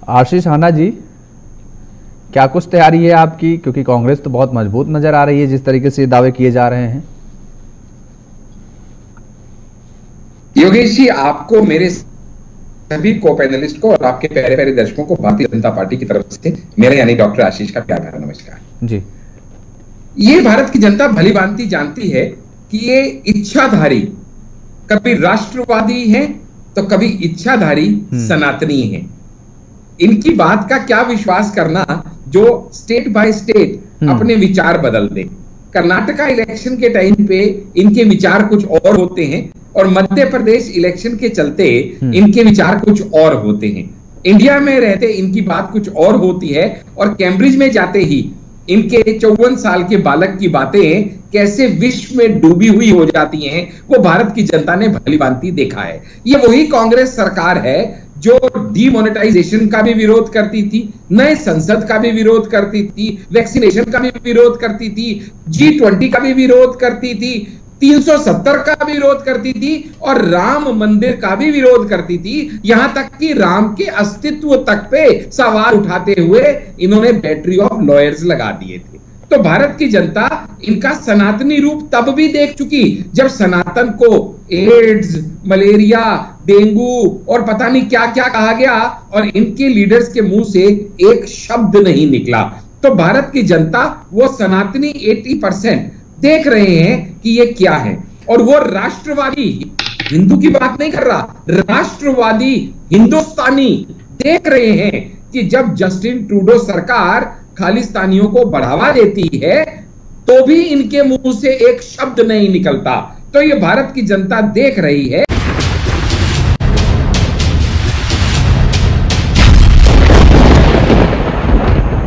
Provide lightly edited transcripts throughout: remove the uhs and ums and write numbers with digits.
आशीष हाना जी, क्या कुछ तैयारी है आपकी, क्योंकि कांग्रेस तो बहुत मजबूत नजर आ रही है जिस तरीके से दावे किए जा रहे हैं। योगेश जी, आपको, मेरे सभी को पैनलिस्ट को और आपके प्यारे प्यारे दर्शकों को भारतीय जनता पार्टी की तरफ से मेरे यानी डॉक्टर आशीष का प्यार भरा नमस्कार जी। ये भारत की जनता भली भांति जानती है कि ये इच्छाधारी कभी राष्ट्रवादी हैं तो कभी इच्छाधारी सनातनी हैं। इनकी बात का क्या विश्वास करना जो स्टेट बाय स्टेट अपने विचार बदल दे। कर्नाटका इलेक्शन के टाइम पे इनके विचार कुछ और होते हैं और मध्य प्रदेश इलेक्शन के चलते इनके विचार कुछ और होते हैं। इंडिया में रहते इनकी बात कुछ और होती है और कैम्ब्रिज में जाते ही इनके 54 साल के बालक की बातें कैसे विश्व में डूबी हुई हो जाती हैं, वो भारत की जनता ने भली भांति देखा है। ये वही कांग्रेस सरकार है जो डीमोनेटाइजेशन का भी विरोध करती थी, नए संसद का भी विरोध करती थी, वैक्सीनेशन का भी विरोध करती थी, G20 का भी विरोध करती थी, 370 का भी विरोध करती थी और राम मंदिर का भी विरोध करती थी। यहां तक कि राम के अस्तित्व तक पे सवाल उठाते हुए इन्होंने बैटरी ऑफ लॉयर्स लगा दिए थे। तो भारत की जनता इनका सनातनी रूप तब भी देख चुकी जब सनातन को एड्स, मलेरिया, डेंगू और पता नहीं क्या क्या कहा गया और इनके लीडर्स के मुंह से एक शब्द नहीं निकला। तो भारत की जनता वो सनातनी 80% देख रहे हैं कि ये क्या है। और वो राष्ट्रवादी हिंदू की बात नहीं कर रहा, राष्ट्रवादी हिंदुस्तानी देख रहे हैं कि जब जस्टिन ट्रूडो सरकार खालिस्तानियों को बढ़ावा देती है तो भी इनके मुंह से एक शब्द नहीं निकलता। तो ये भारत की जनता देख रही है।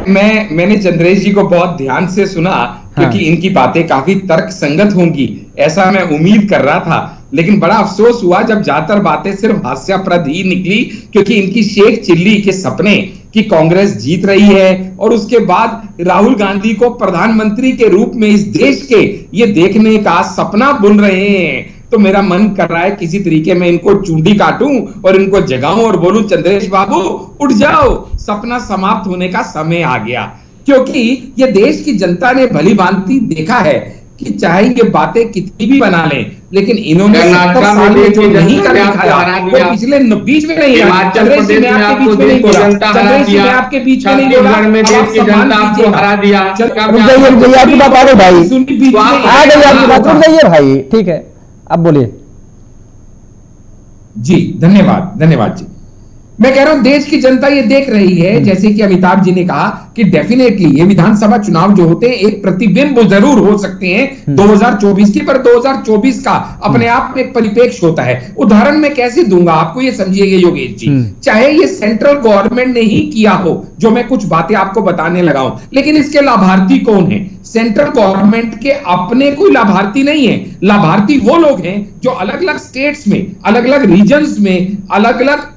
मैंने चंद्रेश जी को बहुत ध्यान से सुना क्योंकि इनकी बातें काफी तर्क संगत होंगी ऐसा मैं उम्मीद कर रहा था, लेकिन बड़ा अफसोस हुआ जब ज्यादातर बातें सिर्फ हास्यास्पद ही निकली, क्योंकि इनकी शेख चिल्ली के सपने कि कांग्रेस जीत रही है और उसके बाद राहुल गांधी को प्रधानमंत्री के रूप में इस देश के ये देखने का सपना बुन रहे हैं। तो मेरा मन कर रहा है किसी तरीके में इनको चूंडी काटूं और इनको जगाऊं और बोलूं, चंद्रेश बाबू उठ जाओ, सपना समाप्त होने का समय आ गया। क्योंकि ये देश की जनता ने भली भांति देखा है कि चाहे ये बातें कितनी भी बना लें, लेकिन इन्होंने 70 साल में जो नहीं कर दिखाया वो पिछले बीच में नहीं रहा। चंद्रेश जी मैं आपके बीच में नहीं बोला, चंद्रेश जी मैं आपके बीच में नहीं बोला, देश की जनता आपको हरा दिया। आपकी बात आ गई भाई, आ गई आपकी बात, रुक जाइए भाई, ठीक है अब बोलिए जी। धन्यवाद धन्यवाद जी। मैं कह रहा हूं देश की जनता ये देख रही है, जैसे कि अमिताभ जी ने कहा कि डेफिनेटली ये विधानसभा चुनाव जो होते हैं एक प्रतिबिंब जरूर हो सकते हैं 2024 की, पर 2024 का अपने आप में एक परिप्रेक्ष्य होता है। उदाहरण मैं कैसे दूंगा आपको, ये समझिएगा योगेश जी। चाहे ये सेंट्रल गवर्नमेंट ने ही किया हो जो मैं कुछ बातें आपको बताने लगा हूं, लेकिन इसके लाभार्थी कौन है? सेंट्रल गवर्नमेंट के अपने कोई लाभार्थी नहीं है। लाभार्थी वो लोग हैं जो अलग अलग स्टेट्स में, अलग अलग रीजन्स में, अलग अलग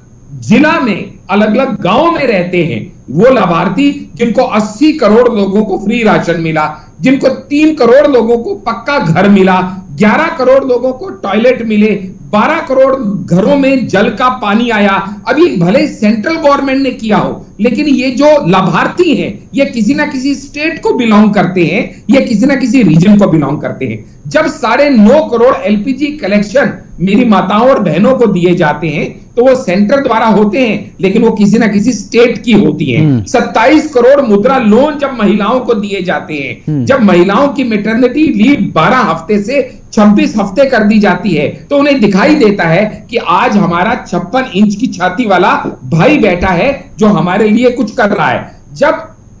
जिला में, अलग अलग गांव में रहते हैं। वो लाभार्थी जिनको 80 करोड़ लोगों को फ्री राशन मिला, जिनको 3 करोड़ लोगों को पक्का घर मिला, 11 करोड़ लोगों को टॉयलेट मिले, 12 करोड़ घरों में जल का पानी आया। अभी भले सेंट्रल गवर्नमेंट ने किया हो, लेकिन ये जो लाभार्थी हैं ये किसी ना किसी स्टेट को बिलोंग करते हैं, ये किसी ना किसी रीजन को बिलोंग करते हैं। जब 9.5 करोड़ एलपीजी कलेक्शन मेरी माताओं और बहनों को दिए जाते हैं तो वो सेंटर द्वारा होते हैं, लेकिन वो किसी ना किसी स्टेट की होती हैं। 27 करोड़ मुद्रा लोन जब महिलाओं को दिए जाते हैं, जब महिलाओं की मैटरनिटी लीव 12 हफ्ते से 26 हफ्ते कर दी जाती है, तो उन्हें दिखाई देता है कि आज हमारा 56 इंच की छाती वाला भाई बैठा है जो हमारे लिए कुछ कर रहा है। जब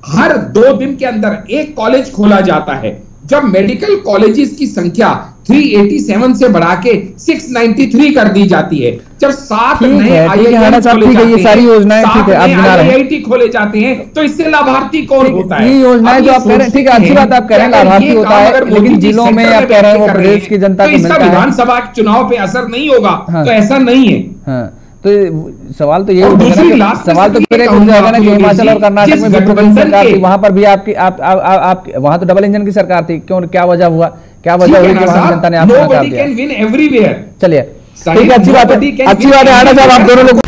हर 2 दिन के अंदर एक कॉलेज खोला जाता है, जब मेडिकल कॉलेजेस की संख्या 387 से बढ़ा के 693 कर दी जाती है, जब 7 नए IIT खोले जाते हैं, तो इससे लाभार्थी कौन होता है? ये योजनाएं जो आप कह रहे हैं, ठीक है, अच्छी बात आप कह रहे हैं, लाभार्थी होता है, लेकिन जिलों में आप कह रहे हैं वो प्रदेश की जनता को मिलता है। विधानसभा चुनाव पे असर नहीं होगा, तो ऐसा नहीं है। तो सवाल तो ये सवाल तो फिर जाएगा ना कि हिमाचल और कर्नाटक में गठबंधन सरकार थी, वहां पर भी आपकी आप वहां तो डबल इंजन की सरकार थी, क्यों, क्या वजह हुआ, क्या वजह हुई कि वहां जनता ने आपको नकार दिया? चलिए ठीक है, अच्छी बात है, अच्छी बात है। आना साहब आप दोनों लोग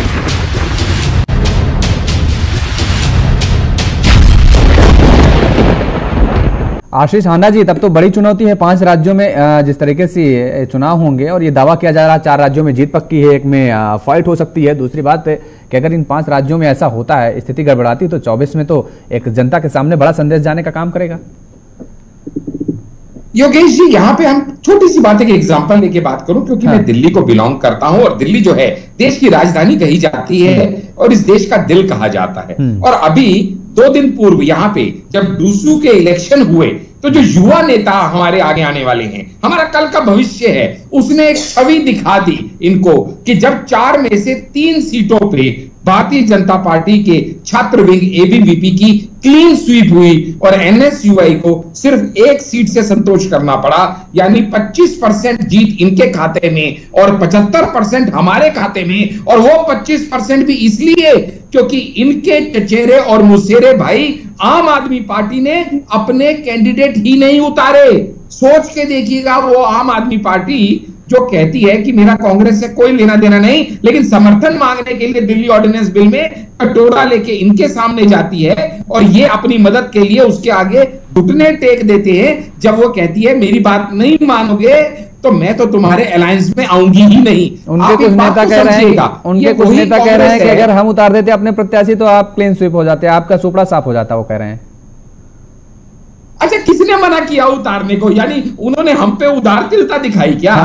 आशीष हांडा जी, तब तो बड़ी चुनौती है 5 राज्यों में जिस तरीके से चुनाव होंगे और ये दावा किया जा रहा है 4 राज्यों में जीत पक्की है, एक में फाइट हो सकती है। दूसरी बात है कि अगर इन 5 राज्यों में ऐसा होता है, स्थिति गड़बड़ाती, तो 24 में तो एक जनता के सामने बड़ा संदेश जाने का काम करेगा। योगेश जी, यहाँ पे हम छोटी सी बात है कि एग्जांपल लेके बात करूं, क्योंकि मैं दिल्ली को बिलोंग करता हूं और दिल्ली जो है देश की राजधानी कही जाती है और इस देश का दिल कहा जाता है। और अभी 2 दिन पूर्व यहाँ पे जब डूसू के इलेक्शन हुए तो जो युवा नेता हमारे आगे आने वाले हैं, हमारा कल का भविष्य है, उसने एक छवि दिखा दी इनको कि जब 4 में से 3 सीटों पे भारतीय जनता पार्टी के छात्र विंग एबीवीपी की क्लीन स्वीप हुई और एनएसयूआई को सिर्फ 1 सीट से संतोष करना पड़ा, यानी 25% जीत इनके खाते में और 75% हमारे खाते में। और वो 25% भी इसलिए क्योंकि इनके चचेरे और मुसेरे भाई आम आदमी पार्टी ने अपने कैंडिडेट ही नहीं उतारे। सोच के देखिएगा, वो आम आदमी पार्टी जो कहती है कि मेरा कांग्रेस से कोई लेना देना नहीं, लेकिन समर्थन मांगने के लिए दिल्ली ऑर्डिनेंस बिल में कटोरा लेके इनके सामने जाती है और ये अपनी मदद के लिए उसके आगे घुटने टेक देते हैं जब वो कहती है मेरी बात नहीं मानोगे तो मैं तो तुम्हारे अलायंस में आऊंगी ही नहीं। उनके कुछ नेता कह रहे हैं कि अगर हम उतार देते अपने प्रत्याशी तो आप क्लीन स्वीप हो जाते, आपका सुपड़ा साफ हो जाता, वो कह रहे हैं। अच्छा, किसने मना किया उतारने को? यानी उन्होंने हम पे उदारतिलता दिखाई क्या?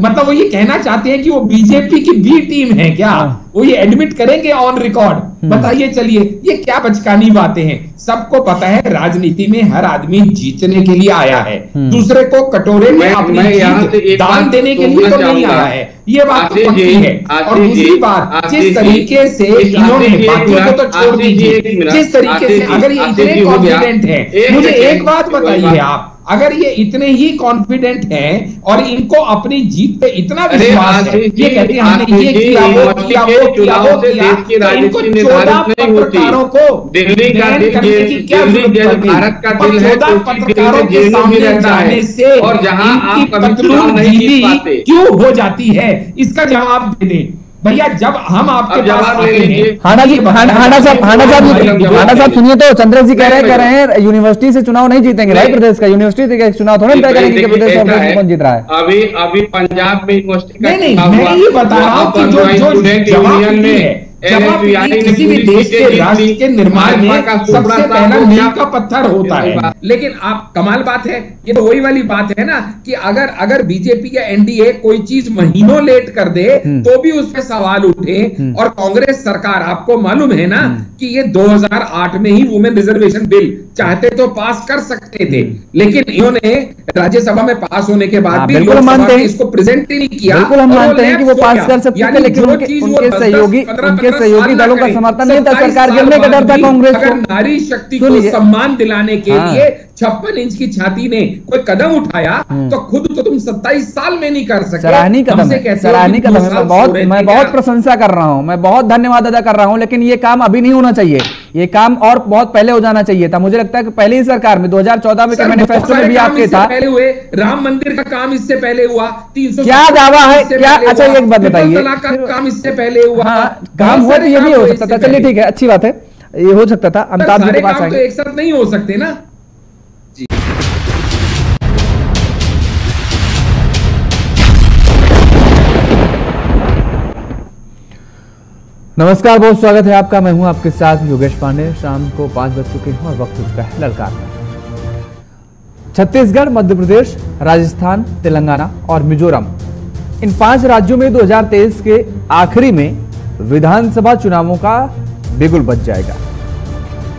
मतलब वो ये कहना चाहते हैं कि वो बीजेपी की बी टीम है क्या? वो ये एडमिट करेंगे ऑन रिकॉर्ड? बताइए, चलिए, ये क्या बचकानी बातें हैं। सबको पता है राजनीति में हर आदमी जीतने के लिए आया है, दूसरे को कटोरे में अपनी जीत दान देने के लिए तो नहीं आया है। ये बात तो पक्की है। और दूसरी बात, जिस तरीके से इन्होंने बाकियों को तो छोड़ दीजिए, जिस तरीके से अगर ये इतने कॉन्फिडेंट है, मुझे एक बात बताइए आप, अगर ये इतने ही कॉन्फिडेंट हैं और इनको अपनी जीत पे इतना विश्वास है, ये कहते हैं हमने ये किया, वो किया, वो किया, वो किया, तो इनको 14 पत्रकारों को दिल्ली करने की क्या जरूरत पड़ी? भारत का दिल है, 14 पत्रकारों के सामने जाने से और जहां आप पतलून ढीली क्यों हो जाती है? इसका जवाब दे दें भैया। जब हम आपके पास आते हैं, हांडा साहब सुनिए तो, चंद्र जी कह रहे हैं यूनिवर्सिटी से चुनाव नहीं जीतेंगे भाई प्रदेश का। यूनिवर्सिटी का चुनाव थोड़ा तय करेंगे कि प्रदेश में कौन जीत रहा है। अभी पंजाब में यूनिवर्सिटी का नहीं, मैं ये बता रहा हूँ कि जो यूनियन में किसी भी देश के राष्ट्र के निर्माण में सबसे पहला नींव का पत्थर होता है। लेकिन आप, कमाल बात है, ये तो वही वाली बात है ना कि अगर बीजेपी या एनडीए कोई चीज महीनों लेट कर दे तो भी उस पर सवाल उठे। और कांग्रेस सरकार, आपको मालूम है ना कि ये 2008 में ही वुमेन रिजर्वेशन बिल चाहते तो पास कर सकते थे, लेकिन इन्होंने राज्यसभा में पास होने के बाद भी लोकसभा में इसको प्रेजेंट ही नहीं किया। बिल्कुल हम मानते हैं कि वो पास कर सकते थे, लेकिन उनके सहयोगी दलों का समर्थन नहीं था, सरकार गिरने का डर था कांग्रेस को। नारी शक्ति को सम्मान दिलाने के लिए 56 इंच की छाती ने कोई कदम उठाया तो खुद तो तुम 27 साल में नहीं कर सकते। सराहनीय कदम है, मैं बहुत प्रशंसा कर रहा हूं, मैं बहुत धन्यवाद अदा कर रहा हूं, लेकिन ये काम अभी नहीं होना चाहिए, ये काम और बहुत पहले हो जाना चाहिए था। मुझे लगता है कि पहले ही सरकार में 2014 में मैनिफेस्टो में भी आपके था। पहले हुए, राम मंदिर का काम इससे पहले हुआ, 300 क्या दावा है क्या? अच्छा, एक बात बताइए, काम इससे पहले हुआ, काम हुआ तो ये भी हो सकता था। चलिए ठीक है, अच्छी बात है, ये हो सकता था। अमिताभ जी के पास आएंगे, एक साथ नहीं हो सकते ना। नमस्कार, बहुत स्वागत है आपका। मैं हूं आपके साथ योगेश पांडे। शाम को 5 बज चुके हैं और वक्त हो चुका है ललकार का। छत्तीसगढ़, मध्य प्रदेश, राजस्थान, तेलंगाना और मिजोरम, इन 5 राज्यों में 2023 के आखिरी में विधानसभा चुनावों का बिगुल बज जाएगा।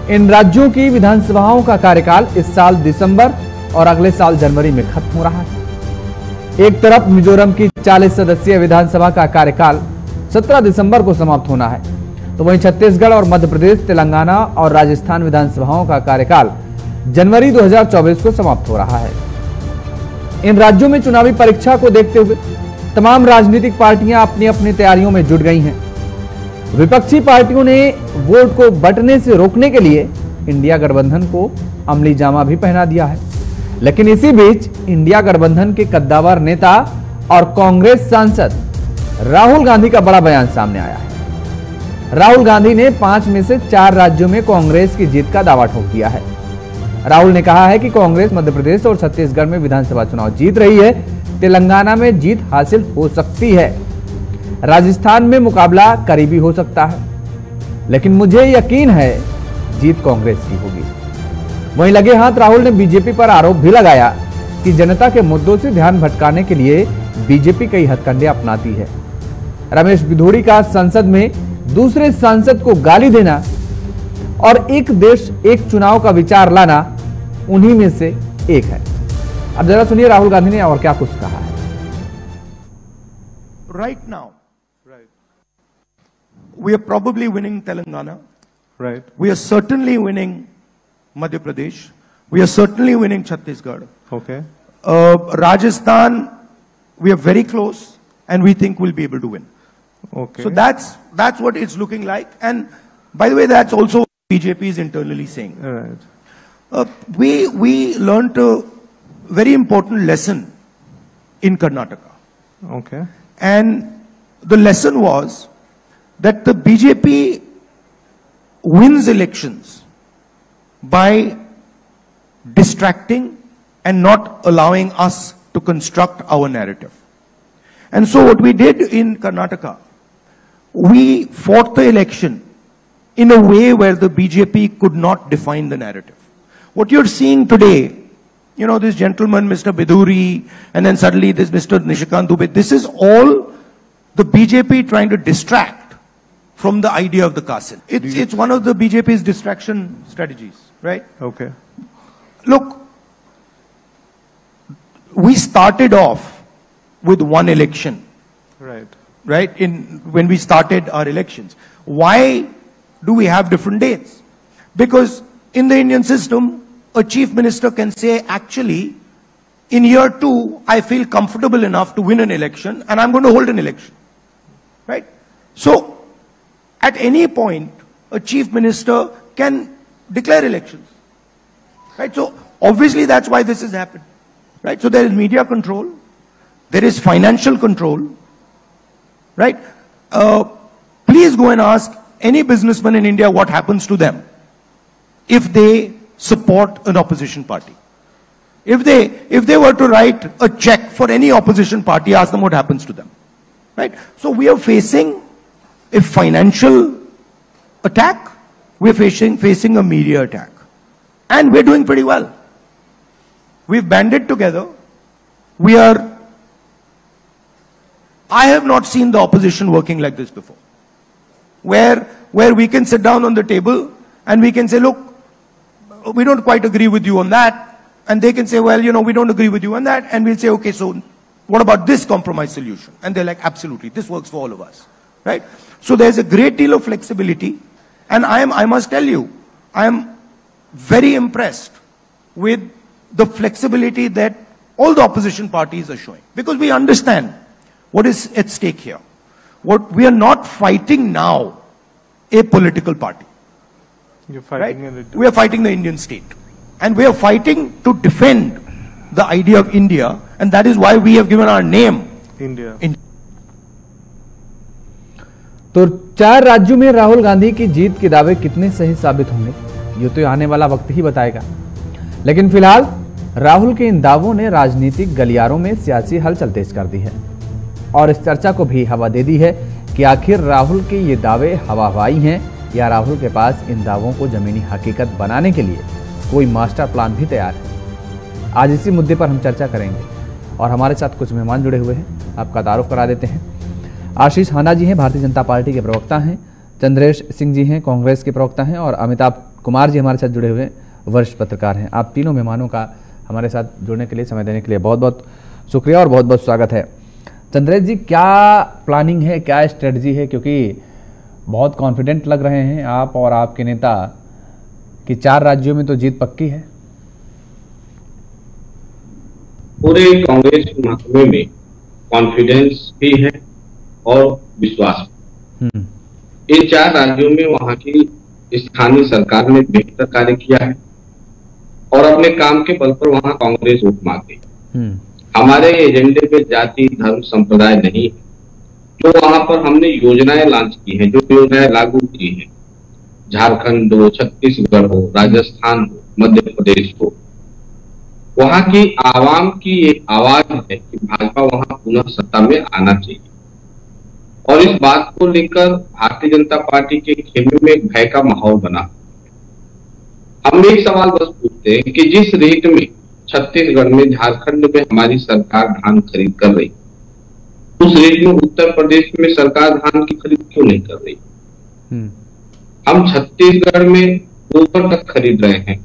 इन राज्यों की विधानसभाओं का कार्यकाल इस साल दिसंबर और अगले साल जनवरी में खत्म हो रहा है। एक तरफ मिजोरम की 40 सदस्यीय विधानसभा का कार्यकाल 17 दिसंबर को समाप्त होना है, तो वहीं छत्तीसगढ़ और मध्य प्रदेश, तेलंगाना और राजस्थान विधानसभाओं का कार्यकाल जनवरी 2024 को समाप्त हो रहा है। इन राज्यों में चुनावी परीक्षा को देखते हुए तमाम राजनीतिक पार्टियां अपनी अपनी तैयारियों में जुट गई हैं। विपक्षी पार्टियों ने वोट को बंटने से रोकने के लिए इंडिया गठबंधन को अमली जामा भी पहना दिया है, लेकिन इसी बीच इंडिया गठबंधन के कद्दावर नेता और कांग्रेस सांसद राहुल गांधी का बड़ा बयान सामने आया है। राहुल गांधी ने 5 में से 4 राज्यों में कांग्रेस की जीत का दावा ठोक दिया है। राहुल ने कहा है कि कांग्रेस मध्य प्रदेश और छत्तीसगढ़ में विधानसभा चुनाव जीत रही है, तेलंगाना में जीत हासिल हो सकती है, राजस्थान में मुकाबला करीबी हो सकता है, लेकिन मुझे यकीन है जीत कांग्रेस की होगी। वहीं लगे हाथ राहुल ने बीजेपी पर आरोप भी लगाया कि जनता के मुद्दों से ध्यान भटकाने के लिए बीजेपी कई हथकंडे अपनाती है। रमेश बिधूड़ी का संसद में दूसरे सांसद को गाली देना और एक देश एक चुनाव का विचार लाना उन्हीं में से एक है। अब जरा सुनिए राहुल गांधी ने और क्या कुछ कहा है। Right now, we are probably winning Telangana. Right. We are certainly winning Madhya Pradesh. We are certainly winning Chhattisgarh. Okay. Rajasthan, we are very close, and we think we'll be able to win. Okay. So that's what it's looking like. And by the way, that's also what BJP is internally saying. Right. We learned a very important lesson in Karnataka. Okay. And the lesson was that the BJP wins elections by distracting and not allowing us to construct our narrative. And so what we did in Karnataka, we fought the election in a way where the BJP could not define the narrative. What you're seeing today, you know, this gentleman, Mr. Biduri, and then suddenly this Mr. Nishikant Dubey, this is all the BJP trying to distract from the idea of the castle. It's one of the BJP's distraction strategies, right? Okay. Look, we started off with one election. Right. Right? When we started our elections. Why do we have different dates? Because in the Indian system, a chief minister can say, actually, in year 2, I feel comfortable enough to win an election and I'm going to hold an election. Right? So, at any point, a chief minister can declare elections. Right? So, obviously that's why this has happened. Right? So, there is media control. There is financial control. Right? Please go and ask any businessman in India what happens to them if they support an opposition party. If they were to write a check for any opposition party, ask them what happens to them. Right? So we are facing a financial attack, we're facing a media attack. And we're doing pretty well. We've banded together. I have not seen the opposition working like this before. Where we can sit down on the table and we can say, look, we don't quite agree with you on that. And they can say, well, you know, we don't agree with you on that. And we'll say, okay, so what about this compromise solution? And they're like, absolutely, this works for all of us. Right? So there's a great deal of flexibility. And I must tell you, I am very impressed with the flexibility that all the opposition parties are showing. Because we understand what is at stake here. We are not fighting now a political party. You're fighting right? We are fighting the Indian state. And we are fighting to defend the idea of India. And that is why we have given our name. India. तो 4 राज्यों में राहुल गांधी की जीत के दावे कितने सही साबित होंगे, ये तो आने वाला वक्त ही बताएगा। लेकिन फिलहाल राहुल के इन दावों ने राजनीतिक गलियारों में सियासी हलचल तेज कर दी है और इस चर्चा को भी हवा दे दी है कि आखिर राहुल के ये दावे हवाई हैं या राहुल के पास इन दावों को जमीनी हकीकत बनाने के लिए कोई मास्टर प्लान भी तैयार है। आज इसी मुद्दे पर हम चर्चा करेंगे और हमारे साथ कुछ मेहमान जुड़े हुए हैं, आपका तारुफ करा देते हैं। आशीष हाना जी हैं, भारतीय जनता पार्टी के प्रवक्ता हैं, चंद्रेश सिंह जी हैं, कांग्रेस के प्रवक्ता हैं और अमिताभ कुमार जी हमारे साथ जुड़े हुए वरिष्ठ पत्रकार हैं। आप तीनों मेहमानों का हमारे साथ जुड़ने के लिए, समय देने के लिए बहुत बहुत शुक्रिया और बहुत बहुत स्वागत है। चंद्रेश जी, क्या प्लानिंग है, क्या स्ट्रेटजी है, क्योंकि बहुत कॉन्फिडेंट लग रहे हैं आप और आपके नेता कि 4 राज्यों में तो जीत पक्की है। पूरे कांग्रेस महकमे में कॉन्फिडेंस भी है और विश्वास भी। इन 4 राज्यों में वहां की स्थानीय सरकार ने बेहतर कार्य किया है और अपने काम के बल पर वहां कांग्रेस वोट मांगती है। हमारे एजेंडे पे जाति धर्म संप्रदाय नहीं है, तो वहां पर हमने योजनाएं लॉन्च की हैं, जो योजनाएं लागू की हैं, झारखंड हो, छत्तीसगढ़ हो, राजस्थान हो, मध्य प्रदेश को, वहां की आवाम की एक आवाज है कि भाजपा वहां पुनः सत्ता में आना चाहिए। और इस बात को लेकर भारतीय जनता पार्टी के खेमे में एक भय का माहौल बना। हम एक सवाल बस पूछते हैं कि जिस रेट में छत्तीसगढ़ में, झारखंड में हमारी सरकार धान खरीद कर रही, उस रेट में उत्तर प्रदेश में सरकार धान की खरीद क्यों नहीं कर रही? हम छत्तीसगढ़ में गोबर तक खरीद रहे हैं,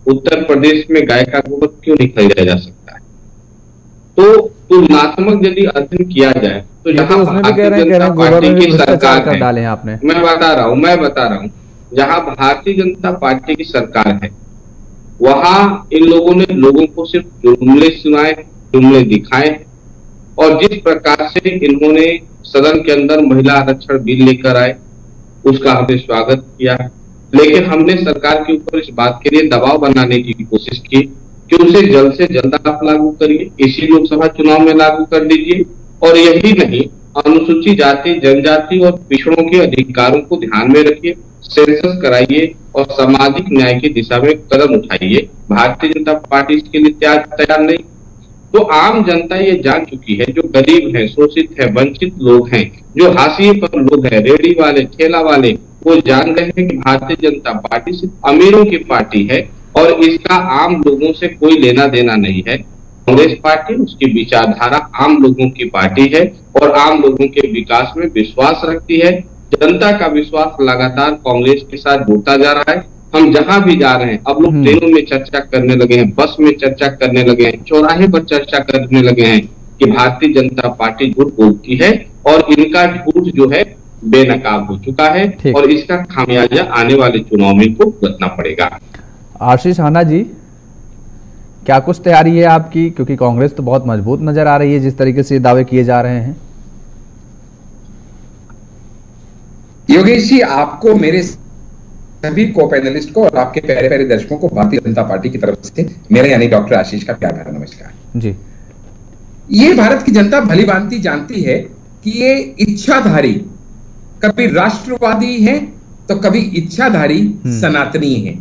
उत्तर प्रदेश में गाय का गोबर क्यों नहीं खरीदा जा सकता है? तो तुलनात्मक यदि अध्ययन किया जाए तो जहां भारतीय जनता पार्टी की सरकार है, मैं बता रहा हूं, जहां भारतीय जनता पार्टी की सरकार है वहां इन लोगों ने लोगों को सिर्फ जुमले सुनाए, जुमले दिखाए, और जिस प्रकार से इन्होंने सदन के अंदर महिला आरक्षण बिल लेकर आए उसका हमने स्वागत किया, लेकिन हमने सरकार के ऊपर इस बात के लिए दबाव बनाने की कोशिश की कि उसे जल्द से जल्द आप लागू करिए, इसी लोकसभा चुनाव में लागू कर दीजिए। और यही नहीं, अनुसूचित जाति, जनजाति और पिछड़ों के अधिकारों को ध्यान में रखिए, सेंसस कराइए और सामाजिक न्याय की दिशा में कदम उठाइए। भारतीय जनता पार्टी इसके लिए तैयार नहीं। तो आम जनता ये जान चुकी है, जो गरीब है, शोषित है, वंचित लोग हैं, जो हाशिए पर लोग हैं, रेहड़ी वाले, ठेला वाले, वो जान रहे हैं कि भारतीय जनता पार्टी सिर्फ अमीरों की पार्टी है और इसका आम लोगों से कोई लेना देना नहीं है। कांग्रेस पार्टी, उसकी विचारधारा आम लोगों की पार्टी है और आम लोगों के विकास में विश्वास रखती है। जनता का विश्वास लगातार कांग्रेस के साथ जुड़ता जा रहा है। हम जहां भी जा रहे हैं, अब लोग ट्रेनों में चर्चा करने लगे हैं, बस में चर्चा करने लगे हैं, चौराहे पर चर्चा करने लगे हैं कि भारतीय जनता पार्टी झूठ बोलती है और इनका झूठ जो है बेनकाब हो चुका है और इसका खामियाजा आने वाले चुनाव में इनको भुगतना पड़ेगा। आशीष हाना जी, क्या कुछ तैयारी है आपकी, क्योंकि कांग्रेस तो बहुत मजबूत नजर आ रही है जिस तरीके से दावे किए जा रहे हैं? योगेश जी, आपको, मेरे सभी को पैनलिस्ट को और आपके प्यारे प्यारे दर्शकों को भारतीय जनता पार्टी की तरफ से मेरे यानी डॉक्टर आशीष का प्यार भरा नमस्कार जी। ये भारत की जनता भली भांति जानती है कि ये इच्छाधारी कभी राष्ट्रवादी हैं तो कभी इच्छाधारी सनातनी हैं।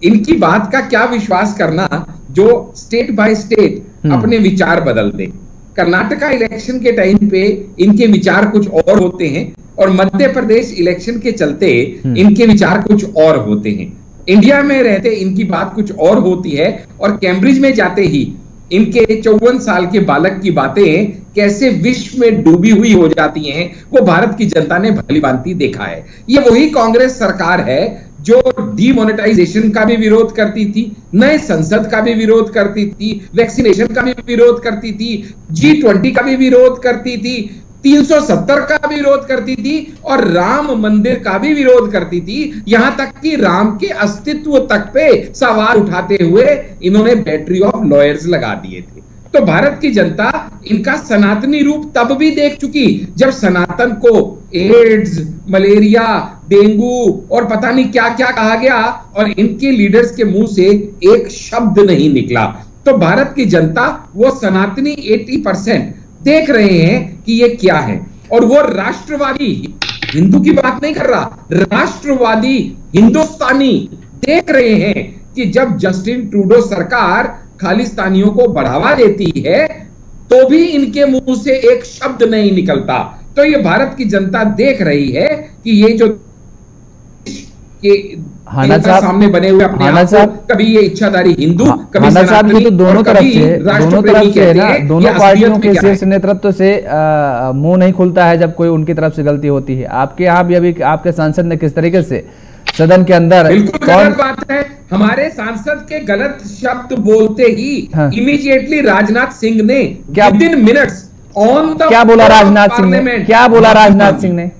इनकी बात का क्या विश्वास करना जो स्टेट बाय स्टेट अपने विचार बदल दे। कर्नाटका इलेक्शन के टाइम पे इनके विचार कुछ और होते हैं और मध्य प्रदेश इलेक्शन के चलते इनके विचार कुछ और होते हैं। इंडिया में रहते इनकी बात कुछ और होती है और कैम्ब्रिज में जाते ही इनके 54 साल के बालक की बातें कैसे विश्व में डूबी हुई हो जाती हैं, वो भारत की जनता ने भली भांति देखा है। ये वही कांग्रेस सरकार है जो डीमोनेटाइजेशन का भी विरोध करती थी, नए संसद का भी विरोध करती थी, वैक्सीनेशन का भी विरोध करती थी, G20 का भी विरोध करती थी, 370 का भी विरोध करती थी और राम मंदिर का भी विरोध करती थी। यहां तक कि राम के अस्तित्व तक पे सवाल उठाते हुए इन्होंने बैटरी ऑफ लॉयर्स लगा दिए थे। तो भारत की जनता इनका सनातनी रूप तब भी देख चुकी जब सनातन को एड्स, मलेरिया, डेंगू और पता नहीं क्या क्या कहा गया और इनके लीडर्स के मुंह से एक शब्द नहीं निकला। तो भारत की जनता वो सनातनी 80% देख रहे हैं कि ये क्या है। और वो राष्ट्रवादी, हिंदू की बात नहीं कर रहा, राष्ट्रवादी हिंदुस्तानी देख रहे हैं कि जब जस्टिन ट्रूडो सरकार खालिस्तानियों को बढ़ावा देती है तो भी इनके मुंह से एक शब्द नहीं निकलता। तो ये भारत की जनता देख रही है कि ये जो सामने बने हुए अपने आप को, कभी ये इच्छाधारी हिंदू, कभी साहब, ये तो दोनों तरफ से है ना, दोनों पार्टियों के शीर्ष नेतृत्व से मुंह नहीं खुलता है जब कोई उनकी तरफ से गलती होती है। आपके यहाँ भी अभी आपके सांसद ने किस तरीके से सदन के अंदर, बिल्कुल गलत बात है, हमारे सांसद के गलत शब्द बोलते ही इमीडिएटली राजनाथ सिंह ने विदिन मिनट्स ऑन द, क्या बोला राजनाथ सिंह ने, क्या बोला राजनाथ सिंह ने?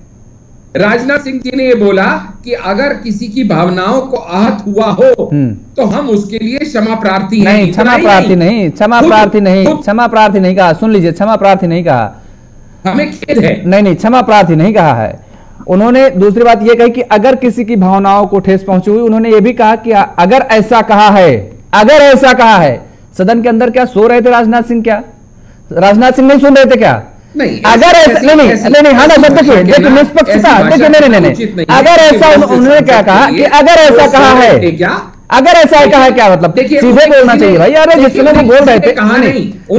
राजनाथ सिंह जी ने ये बोला कि अगर किसी की भावनाओं को आहत हुआ हो तो हम उसके लिए क्षमा प्रार्थी हैं। नहीं, क्षमा प्रार्थी नहीं, क्षमा प्रार्थी नहीं, क्षमा प्रार्थी नहीं कहा। सुन लीजिए, क्षमा प्रार्थी नहीं कहा, हमें खेद है। नहीं, क्षमा प्रार्थी नहीं कहा है उन्होंने। दूसरी बात यह कही कि अगर किसी की भावनाओं को ठेस पहुंची हुई, उन्होंने ये भी कहा कि अगर ऐसा कहा है, अगर ऐसा कहा है। सदन के अंदर क्या सो रहे थे राजनाथ सिंह? क्या राजनाथ सिंह नहीं सुन रहे थे क्या? नहीं, अगर ऐसा नहीं, हाँ ना सर, देखिए निष्पक्षता, देखिए नहीं, अगर ऐसा उन्होंने क्या कहा कि अगर ऐसा कहा है, अगर ऐसा है कहा क्या मतलब सीधे बोलना चाहिए भाई। अरे जिस समय वो बोल रहे थे,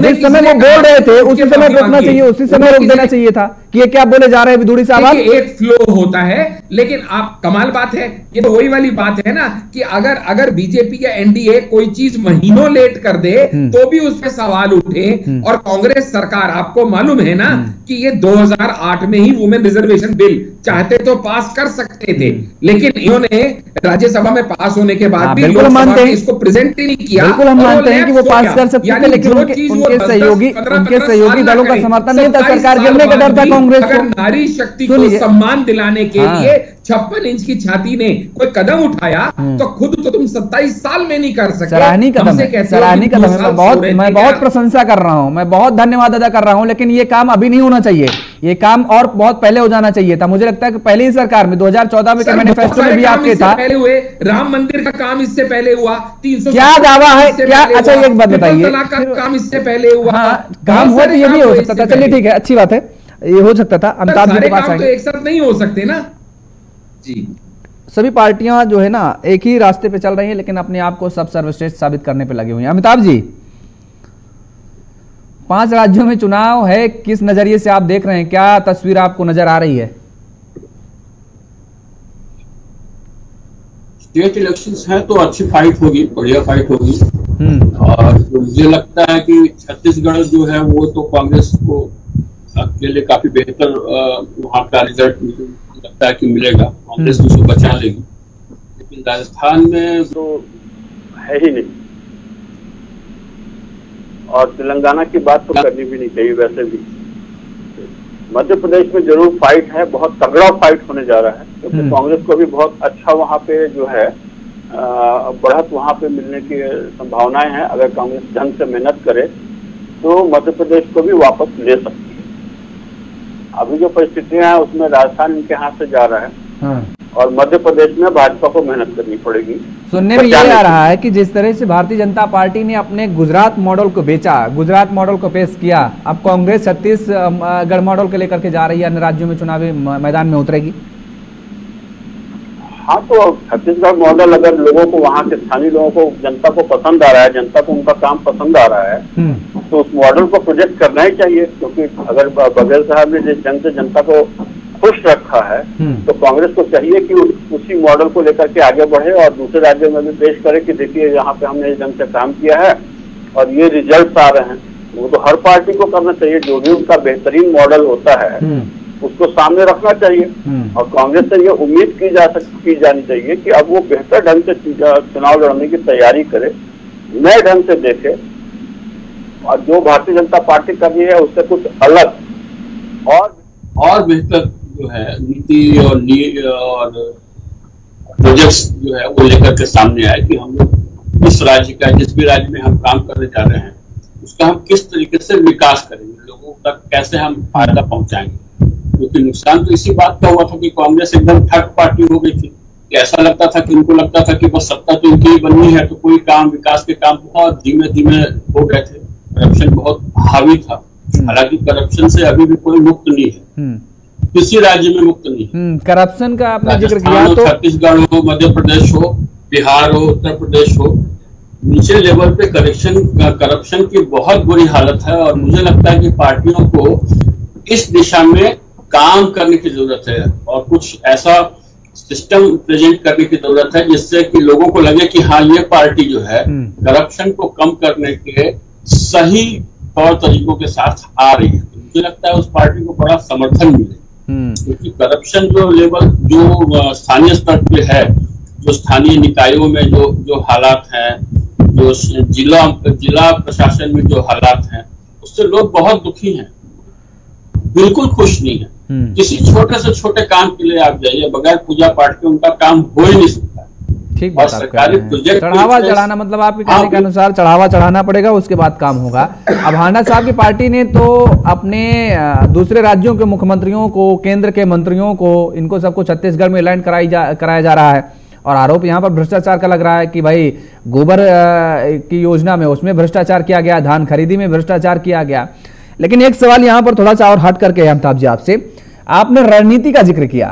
जिस समय वो बोल रहे थे उसी समय रोकना चाहिए, उसी समय रोक देना चाहिए था कि ये क्या बोले जा रहे हैं विदुड़ी साहब। एक फ्लो होता है, लेकिन आप कमाल बात है, ये तो वही वाली बात है ना कि अगर बीजेपी या एनडीए कोई चीज महीनों लेट कर दे तो भी उस पर सवाल उठे। और कांग्रेस सरकार, आपको मालूम है ना कि ये 2008 में ही वुमेन रिजर्वेशन बिल चाहते तो पास कर सकते थे, लेकिन इन्होंने राज्यसभा में पास होने के बाद भी बिल्कुल मानते हैं इसको प्रेजेंट ही नहीं किया। बिल्कुल हम मानते हैं कि वो पास कर सकते थे, लेकिन उनके सहयोगी दलों का समर्थन नहीं था, सरकार गिरने का डर था कांग्रेस को। नारी शक्ति को सम्मान दिलाने के लिए 56 इंच की छाती ने कोई कदम उठाया तो खुद तो तुम 27 साल में नहीं कर सके। सराहनीय कदम है, सराहनीय कदम है। मैं बहुत प्रशंसा कर रहा हूं, मैं बहुत धन्यवाद अदा कर रहा हूं, लेकिन ये काम अभी नहीं होना चाहिए, ये काम और बहुत पहले हो जाना चाहिए था। मुझे लगता है कि पहले ही सरकार में 2014 में मैनिफेस्टो में भी आपके था। पहले हुए, राम मंदिर का काम इससे पहले हुआ, 300 क्या दावा है क्या? अच्छा एक बात बताइए, काम इससे पहले हुआ, काम हुआ तो ये भी हो सकता था। चलिए ठीक है, अच्छी बात है, ये हो सकता था। अमिताभ जी के पास आएंगे, एक साथ नहीं हो सकते ना जी। सभी पार्टियां जो है ना एक ही रास्ते पे चल रही हैं, लेकिन अपने आप को सब सर्वश्रेष्ठ साबित करने पे लगे हुए हैं। अमिताभ जी, 5 राज्यों में चुनाव है, किस नजरिए से आप देख रहे हैं, क्या तस्वीर आपको नजर आ रही है? स्टेट इलेक्शंस हैं तो अच्छी फाइट होगी, बढ़िया फाइट होगी। और मुझे लगता है कि छत्तीसगढ़ जो है वो तो कांग्रेस को के लिए काफी बेहतर वहां का रिजल्ट लगता है कि मिलेगा, कांग्रेस उसको बचा लेगी। लेकिन राजस्थान में तो है ही नहीं, और तेलंगाना की बात तो करनी भी नहीं चाहिए। वैसे भी मध्य प्रदेश में जरूर फाइट है, बहुत तगड़ा फाइट होने जा रहा है, क्योंकि कांग्रेस को भी बहुत अच्छा वहां पे जो है बढ़त वहां पे मिलने की संभावनाएं हैं। अगर कांग्रेस ढंग से मेहनत करे तो मध्य प्रदेश को भी वापस ले सकती है। अभी जो परिस्थितियां हैं उसमें राजस्थान इनके हाथ से जा रहा है, और मध्य प्रदेश में भाजपा को मेहनत करनी पड़ेगी। सुनने में ये आ रहा है कि जिस तरह से भारतीय जनता पार्टी ने अपने गुजरात मॉडल को बेचा, गुजरात मॉडल को पेश किया, अब कांग्रेस छत्तीसगढ़ मॉडल को लेकर के जा रही है, अन्य राज्यों में चुनावी मैदान में उतरेगी। हाँ, तो छत्तीसगढ़ मॉडल अगर लोगों को, वहाँ के स्थानीय लोगों को, जनता को पसंद आ रहा है, जनता को उनका काम पसंद आ रहा है, तो उस मॉडल को प्रोजेक्ट करना ही चाहिए। क्योंकि अगर बघेल साहब ने जिस ढंग से जनता को खुश रखा है, तो कांग्रेस को चाहिए कि उसी मॉडल को लेकर के आगे बढ़े और दूसरे राज्यों में भी पेश करे कि देखिए यहाँ पे हमने इस ढंग से काम किया है और ये रिजल्ट आ रहे हैं। वो तो हर पार्टी को करना चाहिए, जो भी उनका बेहतरीन मॉडल होता है उसको सामने रखना चाहिए। और कांग्रेस से ये उम्मीद की जानी चाहिए कि अब वो बेहतर ढंग से चुनाव लड़ने की तैयारी करे, नए ढंग से देखे, और जो भारतीय जनता पार्टी कर रही है उससे कुछ अलग और बेहतर जो है नीति और प्रोजेक्ट्स जो है वो लेकर के सामने आए कि हम लोग इस राज्य का, जिस भी राज्य में हम काम करने जा रहे हैं, उसका हम किस तरीके से विकास करेंगे, लोगों तक कैसे हम फायदा पहुंचाएंगे। क्योंकि नुकसान तो इसी बात का हुआ था कि कांग्रेस एकदम थर्ड पार्टी हो गई थी। ऐसा लगता था कि उनको लगता था कि बस सत्ता तो इनकी ही बननी है, तो कोई काम, विकास के काम बहुत धीमे धीमे हो गए थे। करप्शन बहुत हावी था, हालांकि करप्शन से अभी भी कोई मुक्त नहीं है, किसी राज्य में मुक्त नहीं है। करप्शन का आपने जिक्र किया तो छत्तीसगढ़ हो, मध्य प्रदेश हो, बिहार हो, उत्तर प्रदेश हो, नीचे लेवल पे करप्शन की बहुत बुरी हालत है। और मुझे लगता है कि पार्टियों को इस दिशा में काम करने की जरूरत है और कुछ ऐसा सिस्टम प्रेजेंट करने की जरूरत है जिससे कि लोगों को लगे कि हाँ, ये पार्टी जो है करप्शन को कम करने के सही तौर तरीकों के साथ आ रही है। तो मुझे लगता है उस पार्टी को बड़ा समर्थन मिले, क्योंकि करप्शन जो लेवल, जो स्थानीय स्तर पे है, जो स्थानीय निकायों में जो हालात हैं, जो जिला प्रशासन में जो हालात हैं, उससे लोग बहुत दुखी हैं, बिल्कुल खुश नहीं है। किसी छोटे से छोटे काम के लिए आप जाइए, बगैर पूजा पाठ के उनका काम हो ही नहीं सकता। ठीक बात आप कह रहे हैं। चढ़ावा चढ़ाना, मतलब आपके कहने के अनुसार चढ़ावा चढ़ाना पड़ेगा, उसके बाद काम होगा। अब हांडा साहब की पार्टी ने तो अपने दूसरे राज्यों के मुख्यमंत्रियों को, केंद्र के मंत्रियों को, इनको सबको छत्तीसगढ़ में लैंड कराया जा रहा है, और आरोप यहाँ पर भ्रष्टाचार का लग रहा है कि भाई गोबर की योजना में उसमें भ्रष्टाचार किया गया, धान खरीदी में भ्रष्टाचार किया गया। लेकिन एक सवाल यहाँ पर थोड़ा सा और हट करके अमिताभ जी आपसे, आपने रणनीति का जिक्र किया,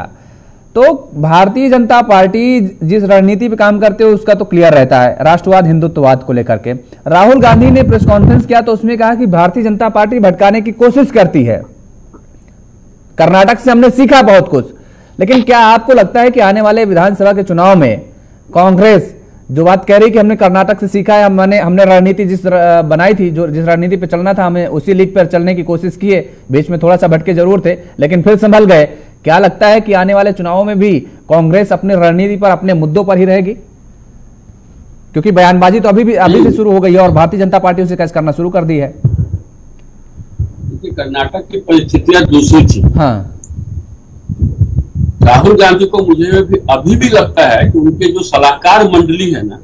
तो भारतीय जनता पार्टी जिस रणनीति पे काम करते हो उसका तो क्लियर रहता है, राष्ट्रवाद हिंदुत्ववाद को लेकर के। राहुल गांधी ने प्रेस कॉन्फ्रेंस किया तो उसमें कहा कि भारतीय जनता पार्टी भटकाने की कोशिश करती है। कर्नाटक से हमने सीखा बहुत कुछ, लेकिन क्या आपको लगता है कि आने वाले विधानसभा के चुनाव में कांग्रेस जो बात कह रही कि हमने कर्नाटक से सीखा है, हमने रणनीति जिस बनाई थी, जो जिस रणनीति पे चलना था, हमें उसी लीग पर चलने की कोशिश की है, बीच में थोड़ा सा भटके जरूर थे लेकिन फिर संभल गए। क्या लगता है कि आने वाले चुनावों में भी कांग्रेस अपनी रणनीति पर, अपने मुद्दों पर ही रहेगी? क्योंकि बयानबाजी तो अभी से शुरू हो गई है और भारतीय जनता पार्टी उसे कैच करना शुरू कर दी है। कर्नाटक की परिस्थितियां दूसरी थी। हाँ, राहुल गांधी को मुझे भी अभी भी लगता है कि उनके जो सलाहकार मंडली है ना,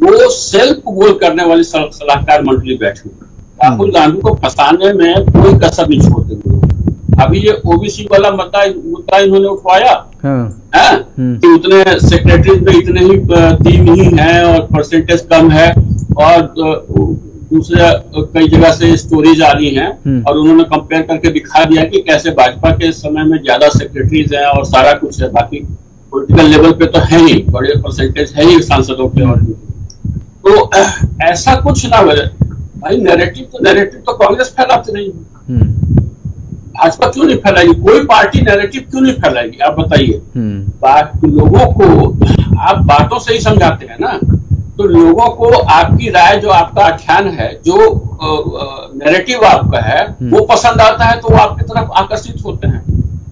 वो सेल्फ गोल करने वाली सलाहकार मंडली बैठी है। राहुल गांधी को फंसाने में कोई कसर नहीं छोड़ते। अभी ये ओबीसी वाला मुद्दा इन्होंने उठवाया कि उतने सेक्रेटरीज में इतने ही 3 ही हैं और परसेंटेज कम है, और दूसरे कई जगह से स्टोरीज आ रही हैं और उन्होंने कंपेयर करके दिखा दिया कि कैसे भाजपा के समय में ज्यादा सेक्रेटरीज हैं और सारा कुछ है, बाकी पॉलिटिकल लेवल पे तो है ही, बड़े परसेंटेज है ही सांसदों के। और तो ऐसा कुछ ना हो भाई। नैरेटिव तो कांग्रेस फैलाती नहीं है, भाजपा क्यों नहीं फैलाएगी? कोई पार्टी नैरेटिव क्यों नहीं फैलाएगी? आप बताइए। लोगों को आप बातों से ही समझाते हैं ना, तो लोगों को आपकी राय, जो आपका आख्यान है, जो नैरेटिव आपका है, वो पसंद आता है तो वो आपकी तरफ आकर्षित होते हैं।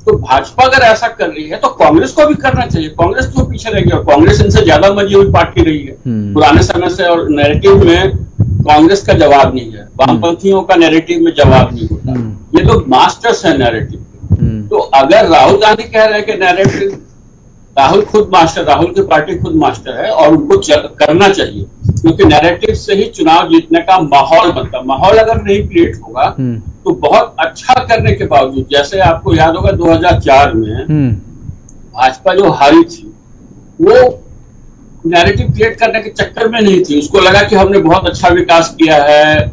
तो भाजपा अगर ऐसा कर रही है तो कांग्रेस को भी करना चाहिए। कांग्रेस क्यों पीछे रहेगी? और कांग्रेस इनसे ज्यादा मजी हुई पार्टी रही है पुराने समय से, और नैरेटिव में कांग्रेस का जवाब नहीं है, वामपंथियों का नैरेटिव में जवाब नहीं होता। ये तो मास्टर्स है नैरेटिव। तो अगर राहुल गांधी कह रहे हैं कि नैरेटिव, राहुल की पार्टी खुद मास्टर है और उनको करना चाहिए, क्योंकि नैरेटिव से ही चुनाव जीतने का माहौल बनता है। माहौल अगर नहीं क्रिएट होगा तो बहुत अच्छा करने के बावजूद, जैसे आपको याद होगा 2004 में भाजपा जो हारी थी, वो नैरेटिव क्रिएट करने के चक्कर में नहीं थी। उसको लगा कि हमने बहुत अच्छा विकास किया है,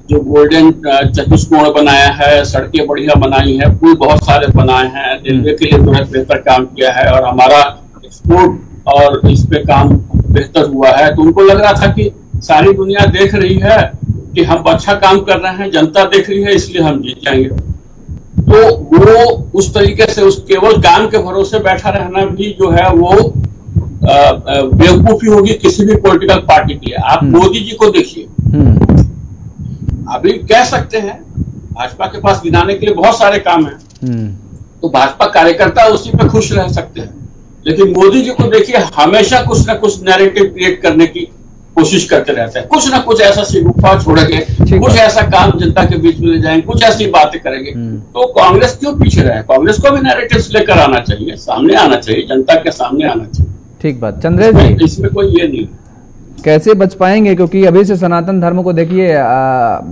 जो गोल्डन चतुष्कोण बनाया है, सड़कें बढ़िया बनाई है, पुल बहुत सारे बनाए हैं, रेलवे के लिए बहुत बेहतर काम किया है और हमारा एक्सपोर्ट और इस पे काम बेहतर हुआ है। तो उनको लग रहा था कि सारी दुनिया देख रही है कि हम अच्छा काम कर रहे हैं, जनता देख रही है, इसलिए हम जीत जाएंगे। तो वो उस तरीके से उस केवल काम के भरोसे बैठा रहना भी जो है वो बेवकूफी होगी किसी भी पॉलिटिकल पार्टी की। आप मोदी जी को देखिए, अभी कह सकते हैं भाजपा के पास गिनाने के लिए बहुत सारे काम हैं, तो भाजपा कार्यकर्ता उसी पे खुश रह सकते हैं। लेकिन मोदी जी को देखिए, हमेशा कुछ ना कुछ नैरेटिव क्रिएट करने की कोशिश करते रहते हैं। कुछ ना कुछ ऐसा सिगुफा छोड़ेंगे, कुछ ऐसा काम जनता के बीच में ले जाएंगे, कुछ ऐसी बातें करेंगे। तो कांग्रेस क्यों पीछे रहे? कांग्रेस को भी नैरेटिव्स लेकर आना चाहिए, सामने आना चाहिए, जनता के सामने आना चाहिए। ठीक बात। चंद्रेश जी, इसमें कोई ये नहीं कैसे बच पाएंगे? क्योंकि अभी से सनातन धर्म को देखिए,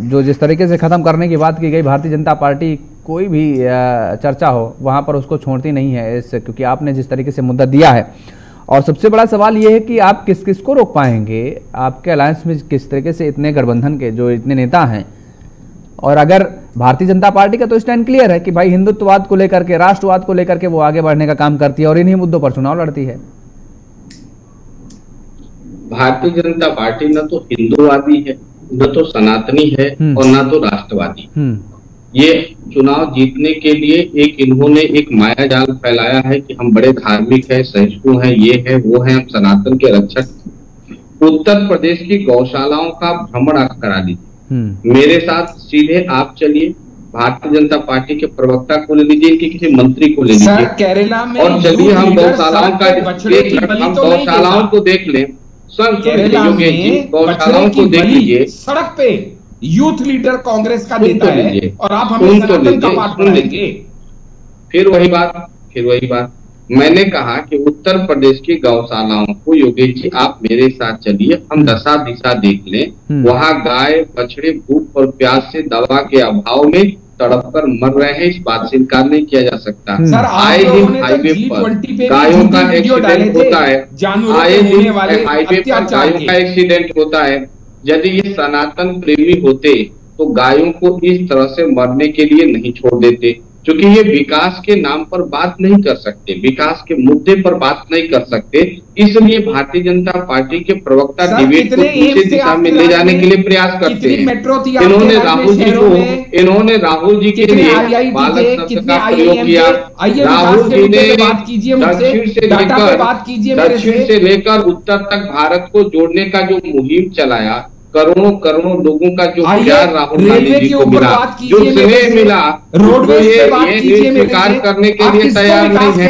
जो जिस तरीके से खत्म करने की बात की गई, भारतीय जनता पार्टी कोई भी चर्चा हो वहां पर उसको छोड़ती नहीं है इससे, क्योंकि आपने जिस तरीके से मुद्दा दिया है। और सबसे बड़ा सवाल यह है कि आप किस किस को रोक पाएंगे? आपके अलायंस में किस तरीके से इतने गठबंधन के जो इतने नेता हैं, और अगर भारतीय जनता पार्टी का तो स्टैंड क्लियर है कि भाई हिंदुत्ववाद को लेकर के, राष्ट्रवाद को लेकर के वो आगे बढ़ने का काम करती है और इन्हीं मुद्दों पर चुनाव लड़ती है। भारतीय जनता पार्टी न तो हिंदूवादी है, न तो सनातनी है और न तो राष्ट्रवादी। ये चुनाव जीतने के लिए इन्होंने एक माया जाल फैलाया है कि हम बड़े धार्मिक है, सहिष्णु है, ये है वो है, हम सनातन के रक्षक। उत्तर प्रदेश की गौशालाओं का भ्रमण आप करा लीजिए, मेरे साथ सीधे आप चलिए, भारतीय जनता पार्टी के प्रवक्ता को ले लीजिए, इनके किसी मंत्री को ले लीजिए केरला में, और चलिए हम गौशालाओं को देख लें। केरला में गौशालाओं को देख लीजिए, सड़क पे यूथ लीडर कांग्रेस का नेता है और आप हमें सनातन का पाठ पढ़ाएंगे। फिर वही बात मैंने कहा कि उत्तर प्रदेश की गौशालाओं को, योगेश जी आप मेरे साथ चलिए, हम दशा दिशा देख लें। वहाँ गाय बछड़े भूख और प्यास से दवा के अभाव में तड़प कर मर रहे हैं, इस बात से इनकार नहीं किया जा सकता। आए दिन हाईवे पर गायों का एक्सीडेंट होता है, आए दिन हाईवे पर गायों का एक्सीडेंट होता है। यदि ये सनातन प्रेमी होते तो गायों को इस तरह से मरने के लिए नहीं छोड़ देते। क्योंकि ये विकास के नाम पर बात नहीं कर सकते, विकास के मुद्दे पर बात नहीं कर सकते, इसलिए भारतीय जनता पार्टी के प्रवक्ता डिबेट को दूसरी दिशा में ले जाने के लिए प्रयास करते हैं। इन्होंने राहुल जी के लिए बालक शब्द का प्रयोग किया। राहुल जी ने दक्षिण से लेकर उत्तर तक भारत को जोड़ने का जो मुहिम चलाया, करोड़ों करोड़ों लोगों का जो प्यार राहुल गांधी जी को मिला, जो स्नेह मिला, ये स्वीकार करने के लिए तैयार नहीं है।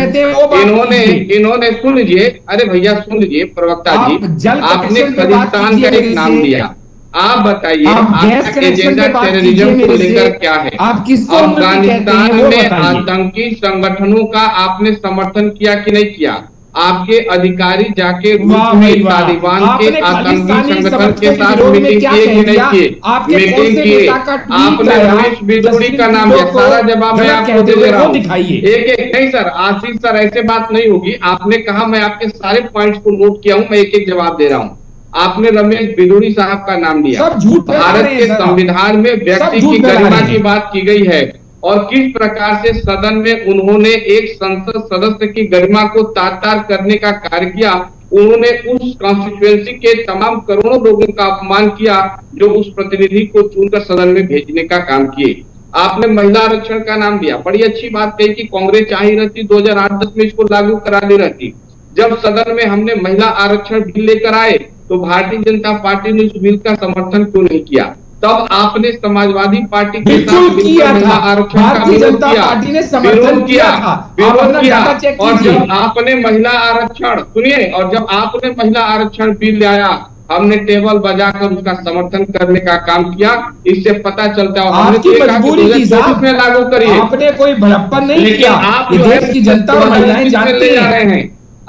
इन्होंने सुन लीजिए, अरे भैया सुन लीजिए प्रवक्ता जी, आपने खलिस्तान का एक नाम दिया, आप बताइए आपका एजेंडा टेररिज्म को लेकर क्या है? अफगानिस्तान में आतंकी संगठनों का आपने समर्थन किया कि नहीं किया? आपके अधिकारी जाके रूस में तालिबान के आतंकी संगठन के साथ मीटिंग किए कि नहीं किए? मीटिंग किए। आपने रमेश बिदुड़ी का नाम लिया, सारा जवाब मैं आपको दे दे रहा हूँ। एक नहीं सर, आशीष सर ऐसे बात नहीं होगी। आपने कहा, मैं आपके सारे पॉइंट्स को नोट किया हूँ, मैं एक एक जवाब दे रहा हूँ। आपने रमेश बिदुड़ी साहब का नाम लिया। भारत के संविधान में व्यक्ति की गरिमा की बात की गई है और किस प्रकार से सदन में उन्होंने एक संसद सदस्य की गरिमा को तार-तार करने का कार्य किया। उन्होंने उस कॉन्स्टिट्यूएंसी के तमाम करोड़ों लोगों का अपमान किया जो उस प्रतिनिधि को चुनकर सदन में भेजने का काम किए। आपने महिला आरक्षण का नाम दिया, बड़ी अच्छी बात कही कि कांग्रेस चाह ही रहती 2008-10 में इसको लागू करा दे रहती। जब सदन में हमने महिला आरक्षण बिल लेकर आए तो भारतीय जनता पार्टी ने उस बिल का समर्थन क्यों नहीं किया? तब आपने समाजवादी पार्टी के साथ महिला आरक्षण का विरोध किया, और जब आपने महिला आरक्षण सुनिए, और जब आपने महिला आरक्षण बिल लाया, हमने टेबल बजाकर उसका समर्थन करने का काम किया। इससे पता चलता है आपकी मजबूरी की साथ में लागू करिए, आपने कोई भड़प्पन नहीं किया। आप देश की जनता और महिलाएं जानती हैं।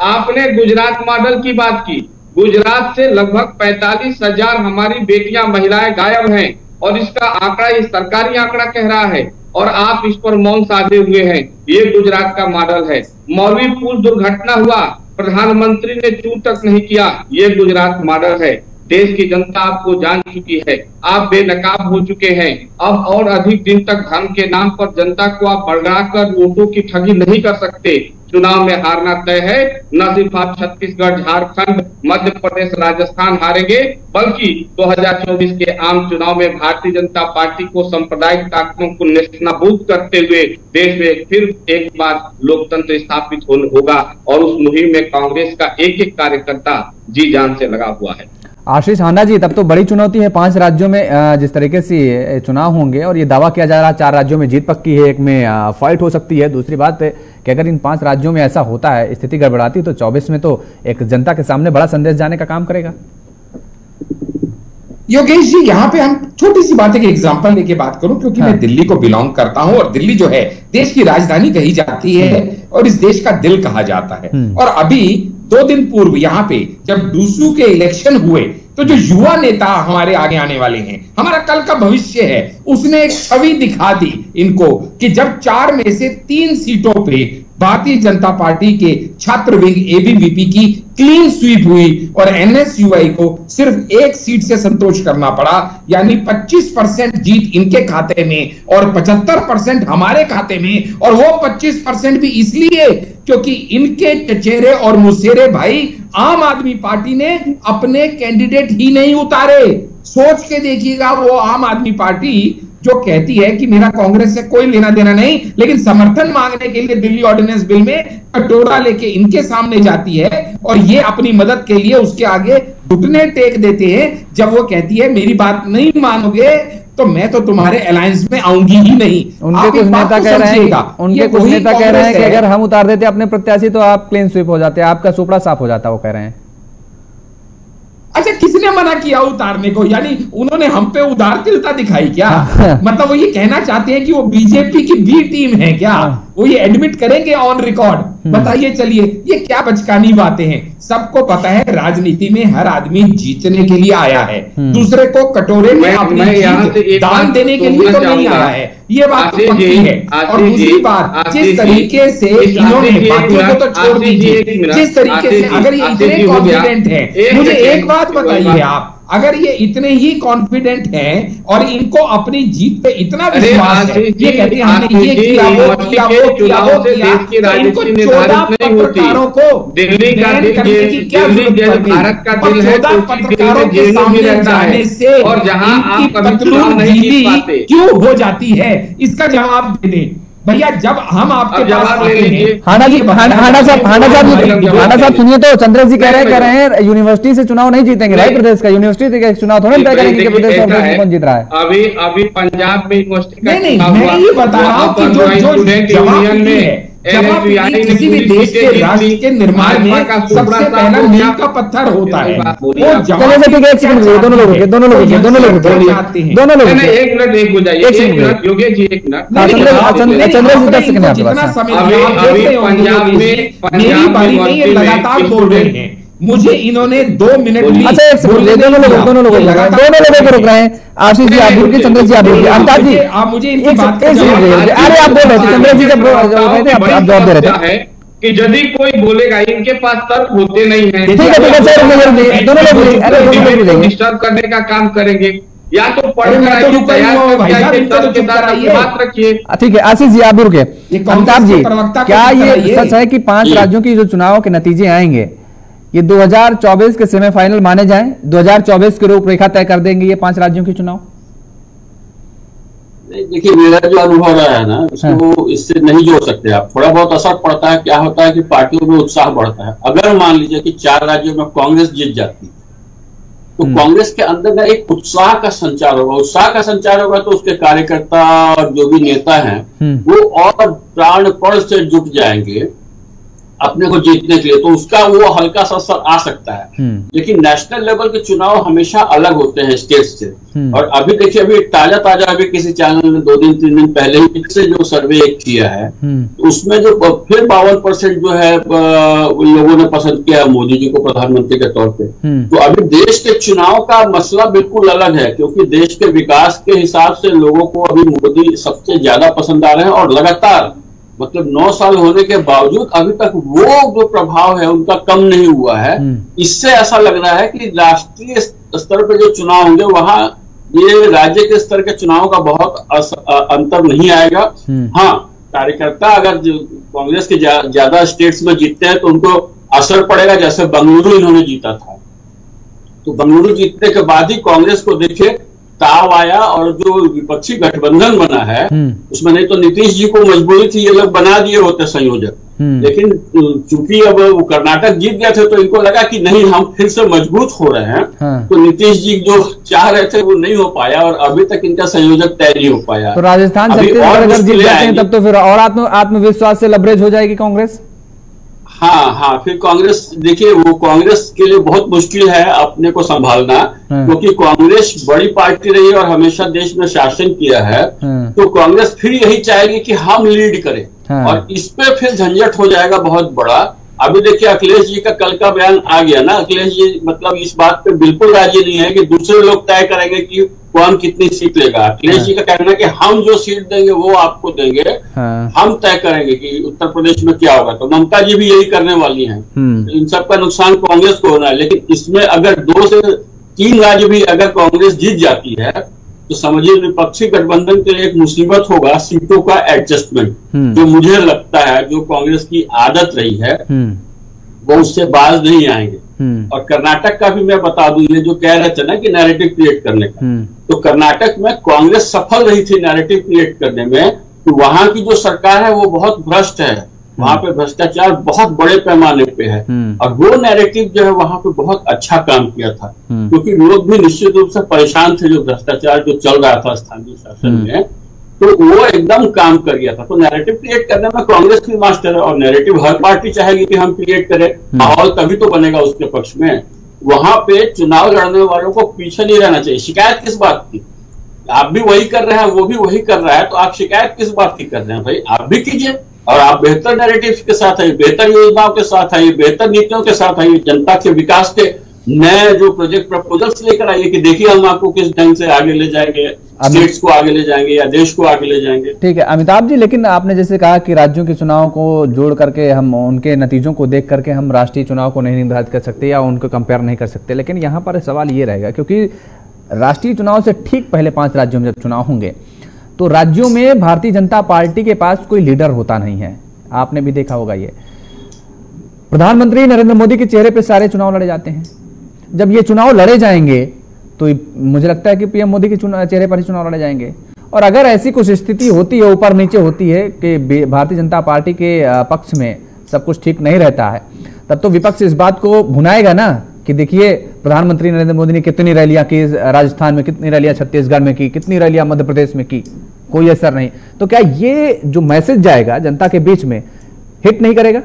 आपने गुजरात मॉडल की बात की, गुजरात से लगभग 45,000 हमारी बेटियां महिलाएं गायब हैं और इसका आंकड़ा ये सरकारी आंकड़ा कह रहा है और आप इस पर मौन साधे हुए हैं। ये गुजरात का मॉडल है। मौलवी पुल दुर्घटना हुआ, प्रधानमंत्री ने चूं तक नहीं किया, ये गुजरात मॉडल है। देश की जनता आपको जान चुकी है, आप बेनकाब हो चुके हैं। अब और अधिक दिन तक धर्म के नाम पर जनता को आप बढ़ाकर वोटों की ठगी नहीं कर सकते। चुनाव में हारना तय है। न सिर्फ आप छत्तीसगढ़, झारखंड, मध्य प्रदेश, राजस्थान हारेंगे, बल्कि 2024 के आम चुनाव में भारतीय जनता पार्टी को सांप्रदायिक ताकतों को नेस्तनाबूद करते हुए देश में फिर एक बार लोकतंत्र स्थापित होगा और उस मुहिम में कांग्रेस का एक एक कार्यकर्ता जी जान से लगा हुआ है। आशीष हांडा जी, तब तो बड़ी चुनौती है 5 राज्यों में जिस तरीके से चुनाव होंगे और ये दावा किया जा रहा है 4 राज्यों में जीत पक्की है, एक में फाइट हो सकती है। दूसरी बात है कि अगर इन 5 राज्यों में ऐसा होता है, स्थिति गड़बड़ाती, तो 24 में तो एक जनता के सामने बड़ा संदेश जाने का काम करेगा। योगेश जी, यहाँ पे हम छोटी सी बात है कि एग्जाम्पल लेके बात करूं, क्योंकि मैं दिल्ली को बिलोंग करता हूं और दिल्ली जो है देश की राजधानी कही जाती है और इस देश का दिल कहा जाता है। और अभी 2 दिन पूर्व यहाँ पे जब डूसू के इलेक्शन हुए तो जो युवा नेता हमारे आगे आने वाले हैं, हमारा कल का भविष्य है, उसने एक छवि दिखा दी इनको कि जब 4 में से 3 सीटों पे भारतीय जनता पार्टी के छात्र विंग एबीवीपी की क्लीन स्वीप हुई और एनएसयूआई को सिर्फ 1 सीट से संतोष करना पड़ा, यानी 25% जीत इनके खाते में और 75% हमारे खाते में। और वो 25% भी इसलिए क्योंकि इनके चचेरे और मुसेरे भाई आम आदमी पार्टी ने अपने कैंडिडेट ही नहीं उतारे। सोच के देखिएगा, वो आम आदमी पार्टी जो कहती है कि मेरा कांग्रेस से कोई लेना देना नहीं, लेकिन समर्थन मांगने के लिए दिल्ली ऑर्डिनेंस बिल में कटोरा लेके इनके सामने जाती है और ये अपनी मदद के लिए उसके आगे घुटने टेक देते हैं जब वो कहती है मेरी बात नहीं मानोगे तो मैं तो तुम्हारे अलायंस में आऊंगी ही नहीं। उनके कुछ नेता कह रहे हैं कि अगर हम उतार देते अपने प्रत्याशी तो आप क्लीन स्वीप हो जाते, आपका सुपड़ा साफ हो जाता, वो कह रहे हैं। अच्छा, किसने मना किया उतारने को? यानी उन्होंने हम पे उदारदिलता दिखाई क्या? मतलब वो ये कहना चाहते हैं कि वो बीजेपी की बी टीम है क्या? वो ये एडमिट करेंगे ऑन रिकॉर्ड? बताइए, चलिए, ये क्या बचकानी बातें हैं। सबको पता है राजनीति में हर आदमी जीतने के लिए आया है, दूसरे को कटोरे में अपनी जीत दान देने के लिए तो नहीं आया है। ये बात तो पक्की है। और दूसरी बात, जिस तरीके से इन्होंने बाकियों को तो छोड़ दीजिए, जिस तरीके से अगर ये इतने कॉन्फिडेंट है, मुझे एक बात बताइए, अगर ये इतने ही कॉन्फिडेंट हैं और इनको अपनी जीत पे इतना विश्वास है, ये कहते हैं हमने ये किया, वो किया, वो किया, वो किया, तो इनको 14 पत्रकारों को दिल्ली का बैन करने की क्या जरूरत पड़ी? भारत का दिल है, 14 पत्रकारों के सामने जाने से और जहां आप कभी पतलून नहीं जीत ढीली पाते क्यों हो जाती है? इसका जवाब दे दें भैया। जब हम आपके पास आते हैं, हांडा साहब सुनिए तो, चंद्र जी कह रहे हैं यूनिवर्सिटी से चुनाव नहीं जीतेंगे भाई प्रदेश का, यूनिवर्सिटी से चुनाव थोड़ा तय करेंगे कि प्रदेश में कौन जीत रहा है। अभी पंजाब में यूनिवर्सिटी का नहीं, मैं ये बता रहा हूँ कि जो यूनियन में किसी भी देश के राष्ट्र के निर्माण में सबसे पहला मील का पत्थर होता है। वो दोनों लोग एक मिनट एक बुझाइए, योगेश जी एक मिनट। जितना समय पंजाब में ये लगातार बोल रहे हैं, मुझे इन्होंने 2 मिनट अच्छा एक सेकंड, दोनों लोगों को रोक रहे हैं। आशीष जी आप रुकिए, चंद्र जी आप रुकिए, अमिताभ जी आप मुझे अरे आप बोल रहे थे, चंद्र जी जब आप जवाब दे रहे थे कि यदि कोई बोलेगा इनके पास तर्क होते नहीं है, ठीक है दोनों लोग डिस्टर्ब करने का काम करेंगे, या तो पढ़कर बात रखिए। ठीक है आशीष जी आप भी रुके। अमिताभ जी क्या ये सच है कि 5 राज्यों की जो चुनाव के नतीजे आएंगे ये 2024 के सेमीफाइनल माने जाएं, 2024 की रूपरेखा तय कर देंगे ये 5 राज्यों के चुनाव? देखिए मेरा जो अनुभव रहा है ना उसको इससे नहीं जोड़ सकते आप। थोड़ा बहुत असर पड़ता है, क्या होता है कि पार्टियों में उत्साह बढ़ता है। अगर मान लीजिए कि 4 राज्यों में कांग्रेस जीत जाती है तो कांग्रेस के अंदर ना एक उत्साह का संचार होगा। उत्साह का संचार होगा तो उसके कार्यकर्ता और जो भी नेता हैं वो और प्राणपण से जुट जाएंगे अपने को जीतने के लिए, तो उसका वो हल्का सा असर आ सकता है। लेकिन नेशनल लेवल के चुनाव हमेशा अलग होते हैं स्टेट से। और अभी देखिए अभी ताजा अभी किसी चैनल ने 2 दिन 3 दिन पहले ही से जो सर्वे किया है उसमें जो फिर 52% जो है लोगों ने पसंद किया मोदी जी को प्रधानमंत्री के तौर पे। तो अभी देश के चुनाव का मसला बिल्कुल अलग है, क्योंकि देश के विकास के हिसाब से लोगों को अभी मोदी सबसे ज्यादा पसंद आ रहे हैं और लगातार मतलब 9 साल होने के बावजूद अभी तक वो जो प्रभाव है उनका कम नहीं हुआ है। इससे ऐसा लग रहा है कि राष्ट्रीय स्तर पर जो चुनाव होंगे वहां ये राज्य के स्तर के चुनाव का बहुत अंतर नहीं आएगा। हाँ, कार्यकर्ता अगर कांग्रेस के ज्यादा स्टेट्स में जीतते हैं तो उनको असर पड़ेगा। जैसे बेंगलुरु इन्होंने जीता था तो बेंगलुरु जीतने के बाद ही कांग्रेस को देखे ताव आया और जो विपक्षी गठबंधन बना है उसमें, नहीं तो नीतीश जी को मजबूरी थी, ये लोग बना दिए होते संयोजक। लेकिन चूंकि अब वो कर्नाटक जीत गए थे तो इनको लगा कि नहीं हम फिर से मजबूत हो रहे हैं। तो नीतीश जी जो चाह रहे थे वो नहीं हो पाया और अभी तक इनका संयोजक तय नहीं हो पाया। तो राजस्थान छत्तीसगढ़ अगर जीत जाते हैं तब तो फिर और आत्मविश्वास से लबरेज हो जाएगी कांग्रेस। हाँ, फिर कांग्रेस देखिए वो कांग्रेस के लिए बहुत मुश्किल है अपने को संभालना, क्योंकि कांग्रेस बड़ी पार्टी रही है और हमेशा देश में शासन किया है। तो कांग्रेस फिर यही चाहेगी कि हम लीड करें और इस पे फिर झंझट हो जाएगा बहुत बड़ा। अभी देखिए अखिलेश जी का कल का बयान आ गया ना, अखिलेश जी मतलब इस बात पे बिल्कुल राजी नहीं है कि दूसरे लोग तय करेंगे कि कौन कितनी सीट लेगा। अखिलेश जी का कहना है कि हम जो सीट देंगे वो आपको देंगे, हम तय करेंगे कि उत्तर प्रदेश में क्या होगा। तो ममता जी भी यही करने वाली हैं। इन सबका नुकसान कांग्रेस को होना है। लेकिन इसमें अगर 2 से 3 राज्य भी अगर कांग्रेस जीत जाती है तो समझिए विपक्षी गठबंधन के लिए एक मुसीबत होगा सीटों का एडजस्टमेंट, जो मुझे लगता है जो कांग्रेस की आदत रही है वो उससे बाज नहीं आएंगे। और कर्नाटक का भी मैं बता दूं, ये जो कह रहे थे ना कि नैरेटिव क्रिएट करने का, तो कर्नाटक में कांग्रेस सफल रही थी नैरेटिव क्रिएट करने में। तो वहां की जो सरकार है वो बहुत भ्रष्ट है, वहां पे भ्रष्टाचार बहुत बड़े पैमाने पे है। और वो नैरेटिव जो है वहां पे बहुत अच्छा काम किया था, क्योंकि लोग भी निश्चित रूप से परेशान थे जो भ्रष्टाचार जो चल रहा था स्थानीय शासन में, तो वो एकदम काम कर गया था। तो नैरेटिव क्रिएट करने में कांग्रेस की मास्टर है और नैरेटिव हर पार्टी चाहेगी कि हम क्रिएट करें, माहौल तभी तो बनेगा उसके पक्ष में। वहां पे चुनाव लड़ने वालों को पीछे नहीं रहना चाहिए। शिकायत किस बात की? आप भी वही कर रहे हैं, वो भी वही कर रहा है, तो आप शिकायत किस बात की कर रहे हैं? भाई आप भी कीजिए और आप बेहतर नैरेटिव के साथ आइए, बेहतर योजनाओं के साथ आइए, बेहतर नीतियों के साथ आइए, जनता के विकास के नए जो प्रोजेक्ट प्रपोजल्स लेकर आइए कि देखिए हम आपको किस ढंग से आगे ले जाएंगे, स्टेट्स को आगे ले जाएंगे या देश को आगे ले जाएंगे। ठीक है अमिताभ जी, लेकिन आपने जैसे कहा कि राज्यों के चुनाव को जोड़ करके हम उनके नतीजों को देख करके हम राष्ट्रीय चुनाव को नहीं निर्धारित कर सकते या उनको कंपेयर नहीं कर सकते, लेकिन यहाँ पर सवाल ये रहेगा क्योंकि राष्ट्रीय चुनाव से ठीक पहले 5 राज्यों में जब चुनाव होंगे तो राज्यों में भारतीय जनता पार्टी के पास कोई लीडर होता नहीं है। आपने भी देखा होगा, ये प्रधानमंत्री नरेंद्र मोदी के चेहरे पे सारे चुनाव लड़े जाते हैं। जब ये चुनाव लड़े जाएंगे तो मुझे लगता है कि पीएम मोदी के चेहरे पर ही चुनाव लड़े जाएंगे। और अगर ऐसी कुछ स्थिति होती है, ऊपर नीचे होती है कि भारतीय जनता पार्टी के पक्ष में सब कुछ ठीक नहीं रहता है, तब तो विपक्ष इस बात को भुनाएगा ना कि देखिए प्रधानमंत्री नरेंद्र मोदी ने कितनी रैलियां की राजस्थान में, कितनी रैलियां छत्तीसगढ़ में की, कितनी रैलियां मध्य प्रदेश में की, कोई असर नहीं। तो क्या ये जो मैसेज जाएगा जनता के बीच में हिट नहीं करेगा?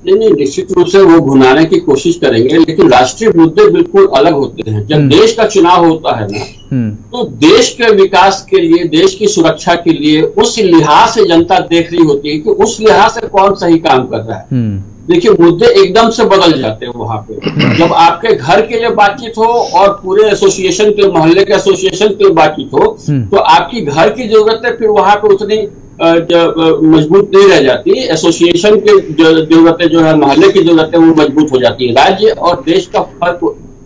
नहीं, निश्चित रूप से वो भुनाने की कोशिश करेंगे, लेकिन राष्ट्रीय मुद्दे बिल्कुल अलग होते हैं। जब देश का चुनाव होता है ना, तो देश के विकास के लिए, देश की सुरक्षा के लिए उस लिहाज से जनता देख रही होती है कि उस लिहाज से कौन सही काम कर रहा है। देखिए मुद्दे एकदम से बदल जाते हैं वहां पे। जब आपके घर के लिए बातचीत हो और पूरे एसोसिएशन के, मोहल्ले के एसोसिएशन के लिए बातचीत हो, तो आपकी घर की जरूरतें फिर वहां पे उतनी मजबूत नहीं रह जाती। एसोसिएशन की जरूरतें जो है, मोहल्ले की जरूरतें, वो मजबूत हो जाती है। राज्य और देश का फर्क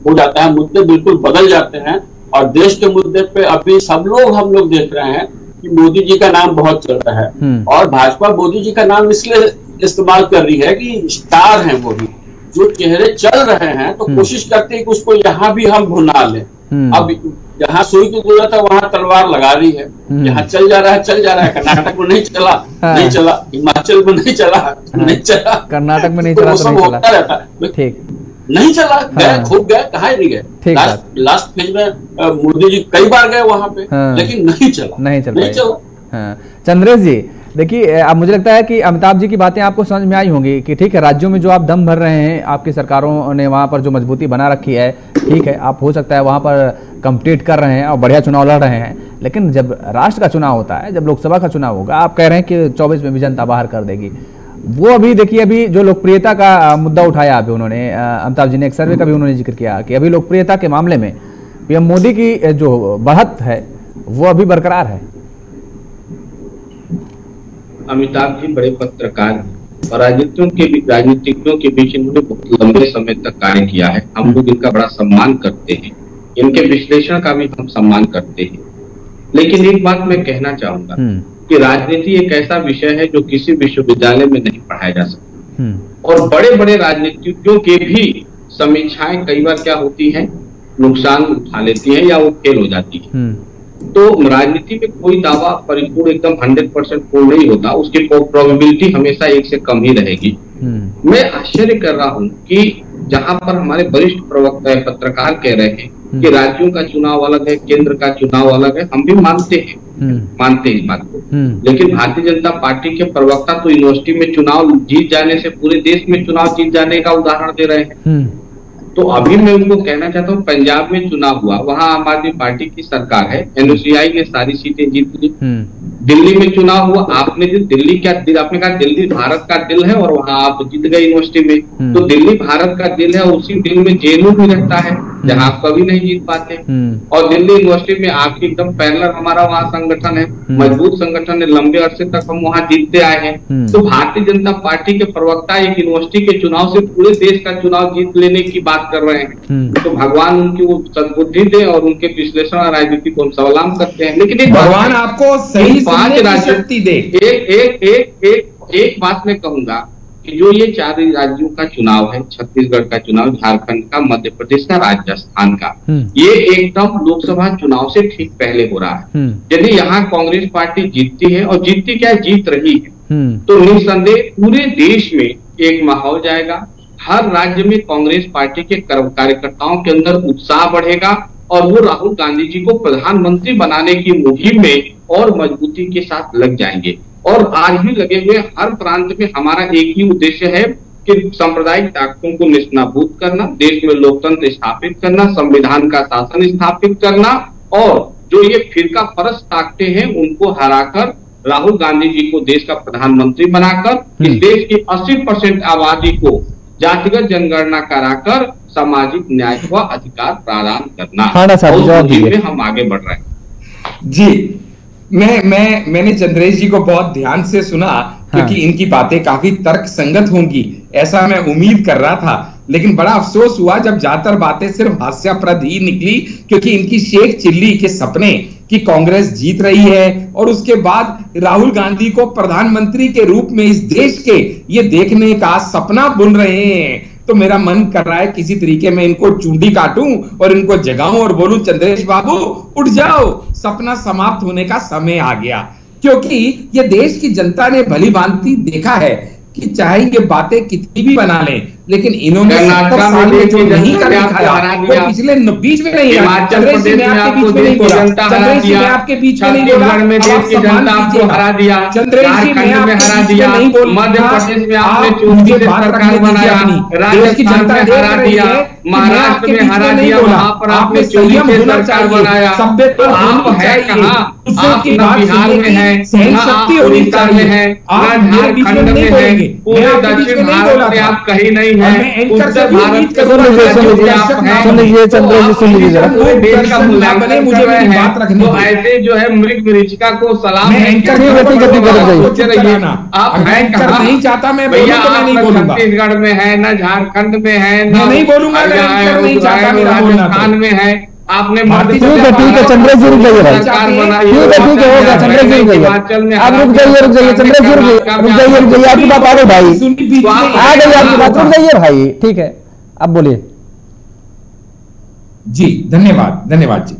हो जाता है, मुद्दे बिल्कुल बदल जाते हैं। और देश के मुद्दे पे अभी हम लोग देख रहे हैं कि मोदी जी का नाम बहुत चल रहा है और भाजपा मोदी जी का नाम इसलिए इस्तेमाल कर रही है कि स्टार हैं वो भी, जो चेहरे चल रहे हैं, तो कोशिश करते हैं कि उसको यहाँ भी हम भुना लें। अब जहाँ सुई की जरूरत है वहां तलवार लगा रही है, जहाँ चल जा रहा है चल जा रहा है। कर्नाटक में नहीं चला, नहीं चला, हिमाचल में नहीं चला, नहीं चला, कर्नाटक में नहीं चला, तो नहीं होता रहता है। ठीक, नहीं चला, गए, खूब गए, कहाँ नहीं गए। लास्ट फेज में मोदी जी कई बार गए वहां पे, लेकिन नहीं चला। चंद्रेश जी देखिए, अब मुझे लगता है कि अमिताभ जी की बातें आपको समझ में आई होंगी कि ठीक है, राज्यों में जो आप दम भर रहे हैं, आपकी सरकारों ने वहां पर जो मजबूती बना रखी है, ठीक है, आप हो सकता है वहां पर कम्पीट कर रहे हैं और बढ़िया चुनाव लड़ रहे हैं, लेकिन जब राष्ट्र का चुनाव होता है, जब लोकसभा का चुनाव होगा, आप कह रहे हैं कि 24 में भी जनता बाहर कर देगी। वो अभी देखिए, अभी जो लोकप्रियता का मुद्दा उठाया अभी उन्होंने, अमिताभ जी ने एक सर्वे का भी उन्होंने जिक्र किया कि अभी लोकप्रियता के मामले में पीएम मोदी की जो बढ़त है वो अभी बरकरार है। अमिताभ जी बड़े पत्रकार हैं और राजनीतिज्ञों के बीच इन्होंने बहुत लंबे समय तक कार्य किया है। हम लोग इनका बड़ा सम्मान करते हैं, इनके विश्लेषण का भी हम सम्मान करते हैं। लेकिन एक बात मैं कहना चाहूंगा कि राजनीति एक ऐसा विषय है जो किसी विश्वविद्यालय में नहीं पढ़ाया जा सकता। और बड़े बड़े राजनीतिज्ञों के भी समीक्षाएं कई बार क्या होती हैं, नुकसान उठा लेती हैं या वो फेल हो जाती है। तो राजनीति में कोई दावा परिपूर्ण एकदम 100% पूर्ण नहीं होता, उसकी प्रोबेबिलिटी हमेशा 1 से कम ही रहेगी। मैं आश्चर्य कर रहा हूं कि जहां पर हमारे वरिष्ठ प्रवक्ता पत्रकार कह रहे हैं कि राज्यों का चुनाव अलग है, केंद्र का चुनाव अलग है, हम भी मानते हैं इस बात को। लेकिन भारतीय जनता पार्टी के प्रवक्ता तो यूनिवर्सिटी में चुनाव जीत जाने से पूरे देश में चुनाव जीत जाने का उदाहरण दे रहे हैं। तो अभी मैं उनको कहना चाहता हूँ, पंजाब में चुनाव हुआ, वहां आम आदमी पार्टी की सरकार है, एनओसीआई ने सारी सीटें जीत ली। दिल्ली में चुनाव हुआ, आपने दिल्ली क्या, आपने कहा दिल्ली भारत का दिल है और वहां आप जीत गए यूनिवर्सिटी में। तो दिल्ली भारत का दिल है, उसी दिल में जेएनयू भी रहता है जहां आप कभी नहीं जीत पाते। और दिल्ली यूनिवर्सिटी में आपकी एकदम पैरेलल हमारा वहाँ संगठन है, मजबूत संगठन है, लंबे अरसे तक हम वहाँ जीतते आए हैं। तो भारतीय जनता पार्टी के प्रवक्ता एक यूनिवर्सिटी के चुनाव से पूरे देश का चुनाव जीत लेने की बात कर रहे हैं। तो भगवान उनकी वो सद्बुद्धि दे और उनके विश्लेषण और राजनीति को हम सलाम करते हैं। लेकिन भगवान आपको सही 5 राज्यों दे। एक बात मैं कहूंगा कि जो ये 4 राज्यों का चुनाव है, छत्तीसगढ़ का चुनाव, झारखंड का, मध्य प्रदेश का, राजस्थान का, ये एकदम लोकसभा चुनाव से ठीक पहले हो रहा है। यदि यहाँ कांग्रेस पार्टी जीतती है, और जीतती क्या, जीत रही है, तो निस्संदेह पूरे देश में एक माहौल जाएगा। हर राज्य में कांग्रेस पार्टी के कार्यकर्ताओं के अंदर उत्साह बढ़ेगा और वो राहुल गांधी जी को प्रधानमंत्री बनाने की मुहिम में और मजबूती के साथ लग जाएंगे। और आज भी लगे हुए, हर प्रांत में हमारा एक ही उद्देश्य है कि सांप्रदायिक ताकतों को निष्नाबूद करना, देश में लोकतंत्र स्थापित करना, संविधान का शासन स्थापित करना, और जो ये फिरका परस्त ताकतें हैं उनको हराकर राहुल गांधी जी को देश का प्रधानमंत्री बनाकर इस देश की 80% आबादी को जातिगत जनगणना कराकर सामाजिक न्याय व अधिकार प्रदान करना। हम आगे बढ़ रहे हैं। जी, मैंने चंद्रेश जी को बहुत ध्यान से सुना, क्योंकि इनकी बातें काफी तर्क संगत होंगी ऐसा मैं उम्मीद कर रहा था, लेकिन बड़ा अफसोस हुआ जब ज्यादातर बातें सिर्फ हास्यास्पद ही निकली, क्योंकि इनकी शेख चिल्ली के सपने कि कांग्रेस जीत रही है और उसके बाद राहुल गांधी को प्रधानमंत्री के रूप में इस देश के ये देखने का सपना बुन रहे हैं। तो मेरा मन कर रहा है किसी तरीके में इनको चूंडी काटूं और इनको जगाऊं और बोलूं, चंद्रेश बाबू उठ जाओ, सपना समाप्त होने का समय आ गया। क्योंकि ये देश की जनता ने भली भांति देखा है कि चाहे ये बातें कितनी भी बना लें, लेकिन इन्होंने 70 साल में जो नहीं कर दिखाया वो पिछले बीच में नहीं रहा। चंद्रेश जी मैं आपके बीच में नहीं बोला, चंद्रेश जी मैं आपके बीच में नहीं बोला, चंद्रेश जी मैं आपके बीच में नहीं बोल, मध्य प्रदेश में आपने मुझे बात रखने दीजिए अपनी, देश की जनता देख रही है, महाराष्ट्र में हरा दिया, वहां पर आपने संयम होना चाहिए, सभ्यता आप है कहां, आप बिहार में है, सहनशक्ति होनी चाहिए, आप मेरे बीच में नहीं बोलेंगे, पूरे दक्षिण भारत में आप कहीं नहीं है, उत्तर भारत के सुन लीजिए चंद्रेश जी, सुन लीजिए देश का मूल्यांकन मुझे बात रखनी, तो ऐसे जो है मृग मरीचिका को सलाम आप नहीं चाहता मैं भैया, छत्तीसगढ़ में है न झारखंड में है, नहीं बोलूंगा, राजस्थान में है, आपने ठीक है चंद्रेश जी रुक जाइए भाई, ठीक है होगा चंद्रेश जी रुक जाइए, आप रुक जाइए चंद्रेश जी रुक जाइए, आपकी बात आ गई भाई, आ गई आपकी बात, रुक जाइए भाई, ठीक है अब बोलिए। जी धन्यवाद जी।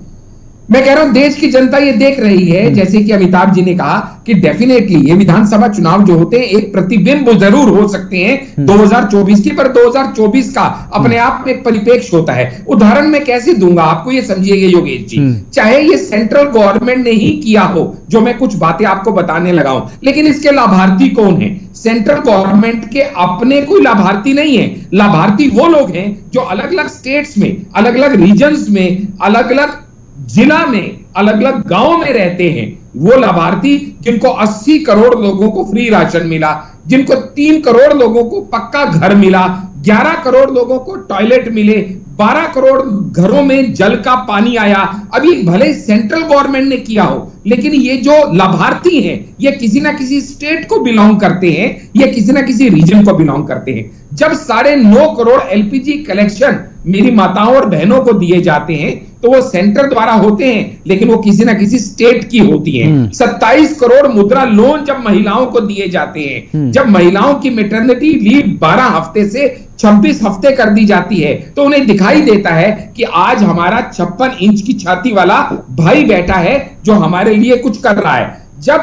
मैं कह रहा हूं देश की जनता ये देख रही है, जैसे कि अमिताभ जी ने कहा कि डेफिनेटली ये विधानसभा चुनाव जो होते हैं एक प्रतिबिंब जरूर हो सकते हैं 2024 की, पर 2024 का अपने आप में एक परिप्रेक्ष्य होता है। उदाहरण मैं कैसे दूंगा आपको, ये समझिएगा योगेश जी, चाहे ये सेंट्रल गवर्नमेंट ने ही किया हो जो मैं कुछ बातें आपको बताने लगा हूं, लेकिन इसके लाभार्थी कौन है? सेंट्रल गवर्नमेंट के अपने कोई लाभार्थी नहीं है, लाभार्थी वो लोग हैं जो अलग अलग स्टेट्स में, अलग अलग रीजन्स में, अलग अलग जिला में, अलग अलग गांव में रहते हैं। वो लाभार्थी जिनको 80 करोड़ लोगों को फ्री राशन मिला, जिनको 3 करोड़ लोगों को पक्का घर मिला, 11 करोड़ लोगों को टॉयलेट मिले, 12 करोड़ घरों में जल का पानी आया। अभी भले सेंट्रल गवर्नमेंट ने किया हो, लेकिन ये जो लाभार्थी हैं ये किसी ना किसी स्टेट को बिलोंग करते हैं, ये किसी ना किसी रीजन को बिलोंग करते हैं। जब 9.5 करोड़ एलपीजी कलेक्शन मेरी माताओं और बहनों को दिए जाते हैं तो वो सेंटर द्वारा होते हैं, लेकिन वो किसी ना किसी स्टेट की होती है। 27 करोड़ मुद्रा लोन जब महिलाओं को दिए जाते हैं, जब महिलाओं की मैटरनिटी लीव 12 हफ्ते से 26 हफ्ते कर दी जाती है, तो उन्हें दिखाई देता है कि आज हमारा 56 इंच की छाती वाला भाई बैठा है जो हमारे लिए कुछ कर रहा है। जब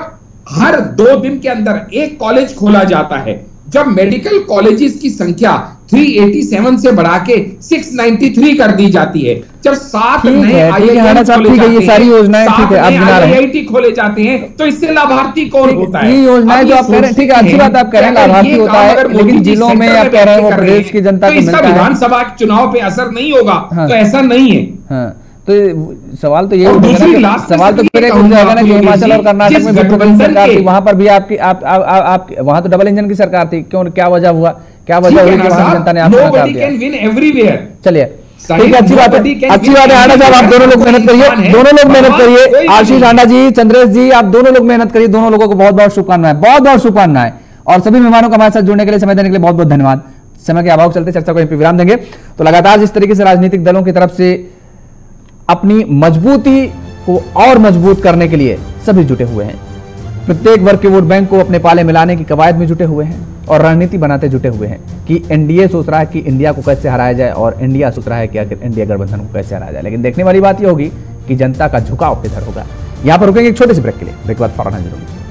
हर 2 दिन के अंदर एक कॉलेज खोला जाता है, जब मेडिकल कॉलेजेस की संख्या 387 से बढ़ा के 693 कर दी जाती है, जब 7 नए IIT खोले जाते हैं, तो इससे लाभार्थी कौन होता है? ये योजनाएं जो आप कह रहे हैं, ठीक है, अच्छी बात आप कह रहे हैं, लाभार्थी होता है, लेकिन जिलों में आप कह रहे हैं वो प्रदेश की जनता को मिलता है, विधानसभा चुनाव पे असर नहीं होगा, तो ऐसा नहीं है। तो सवाल तो ये सवाल तो फिर उठ जाएगा ना कि हिमाचल और कर्नाटक में गठबंधन सरकार थी, वहां पर भी आपकी आप वहां तो डबल इंजन की सरकार थी, क्यों, क्या वजह हुआ, क्या वजह हुई कि वहां जनता ने आपको नकार दिया? चलिए ठीक है, अच्छी बात है आंडा साहब, आप दोनों लोग मेहनत करिए, आशीष आंडा जी, चंद्रेश जी, आप दोनों लोग मेहनत करिए, दोनों लोगों को बहुत बहुत शुभकामनाएं, और सभी मेहमानों को हमारे साथ जुड़ने के लिए, समय देने के लिए बहुत बहुत धन्यवाद। समय के अभाव चलते चर्चा को यहीं पे विराम देंगे। तो लगातार जिस तरीके से राजनीतिक दलों की तरफ से अपनी मजबूती को और मजबूत करने के लिए सभी जुटे हुए हैं, प्रत्येक वर्ग के वोट बैंक को अपने पाले मिलाने की कवायद में जुटे हुए हैं और रणनीति बनाते जुटे हुए हैं कि एनडीए सोच रहा है कि इंडिया को कैसे हराया जाए और इंडिया सोच रहा है कि आखिर इंडिया गठबंधन को कैसे हराया जाए। लेकिन देखने वाली बात यह होगी कि जनता का झुकाव किधर होगा। यहां पर रुकेंगे एक छोटे से ब्रेक के लिए, ब्रेक के बाद फौरन हाजिर होंगे।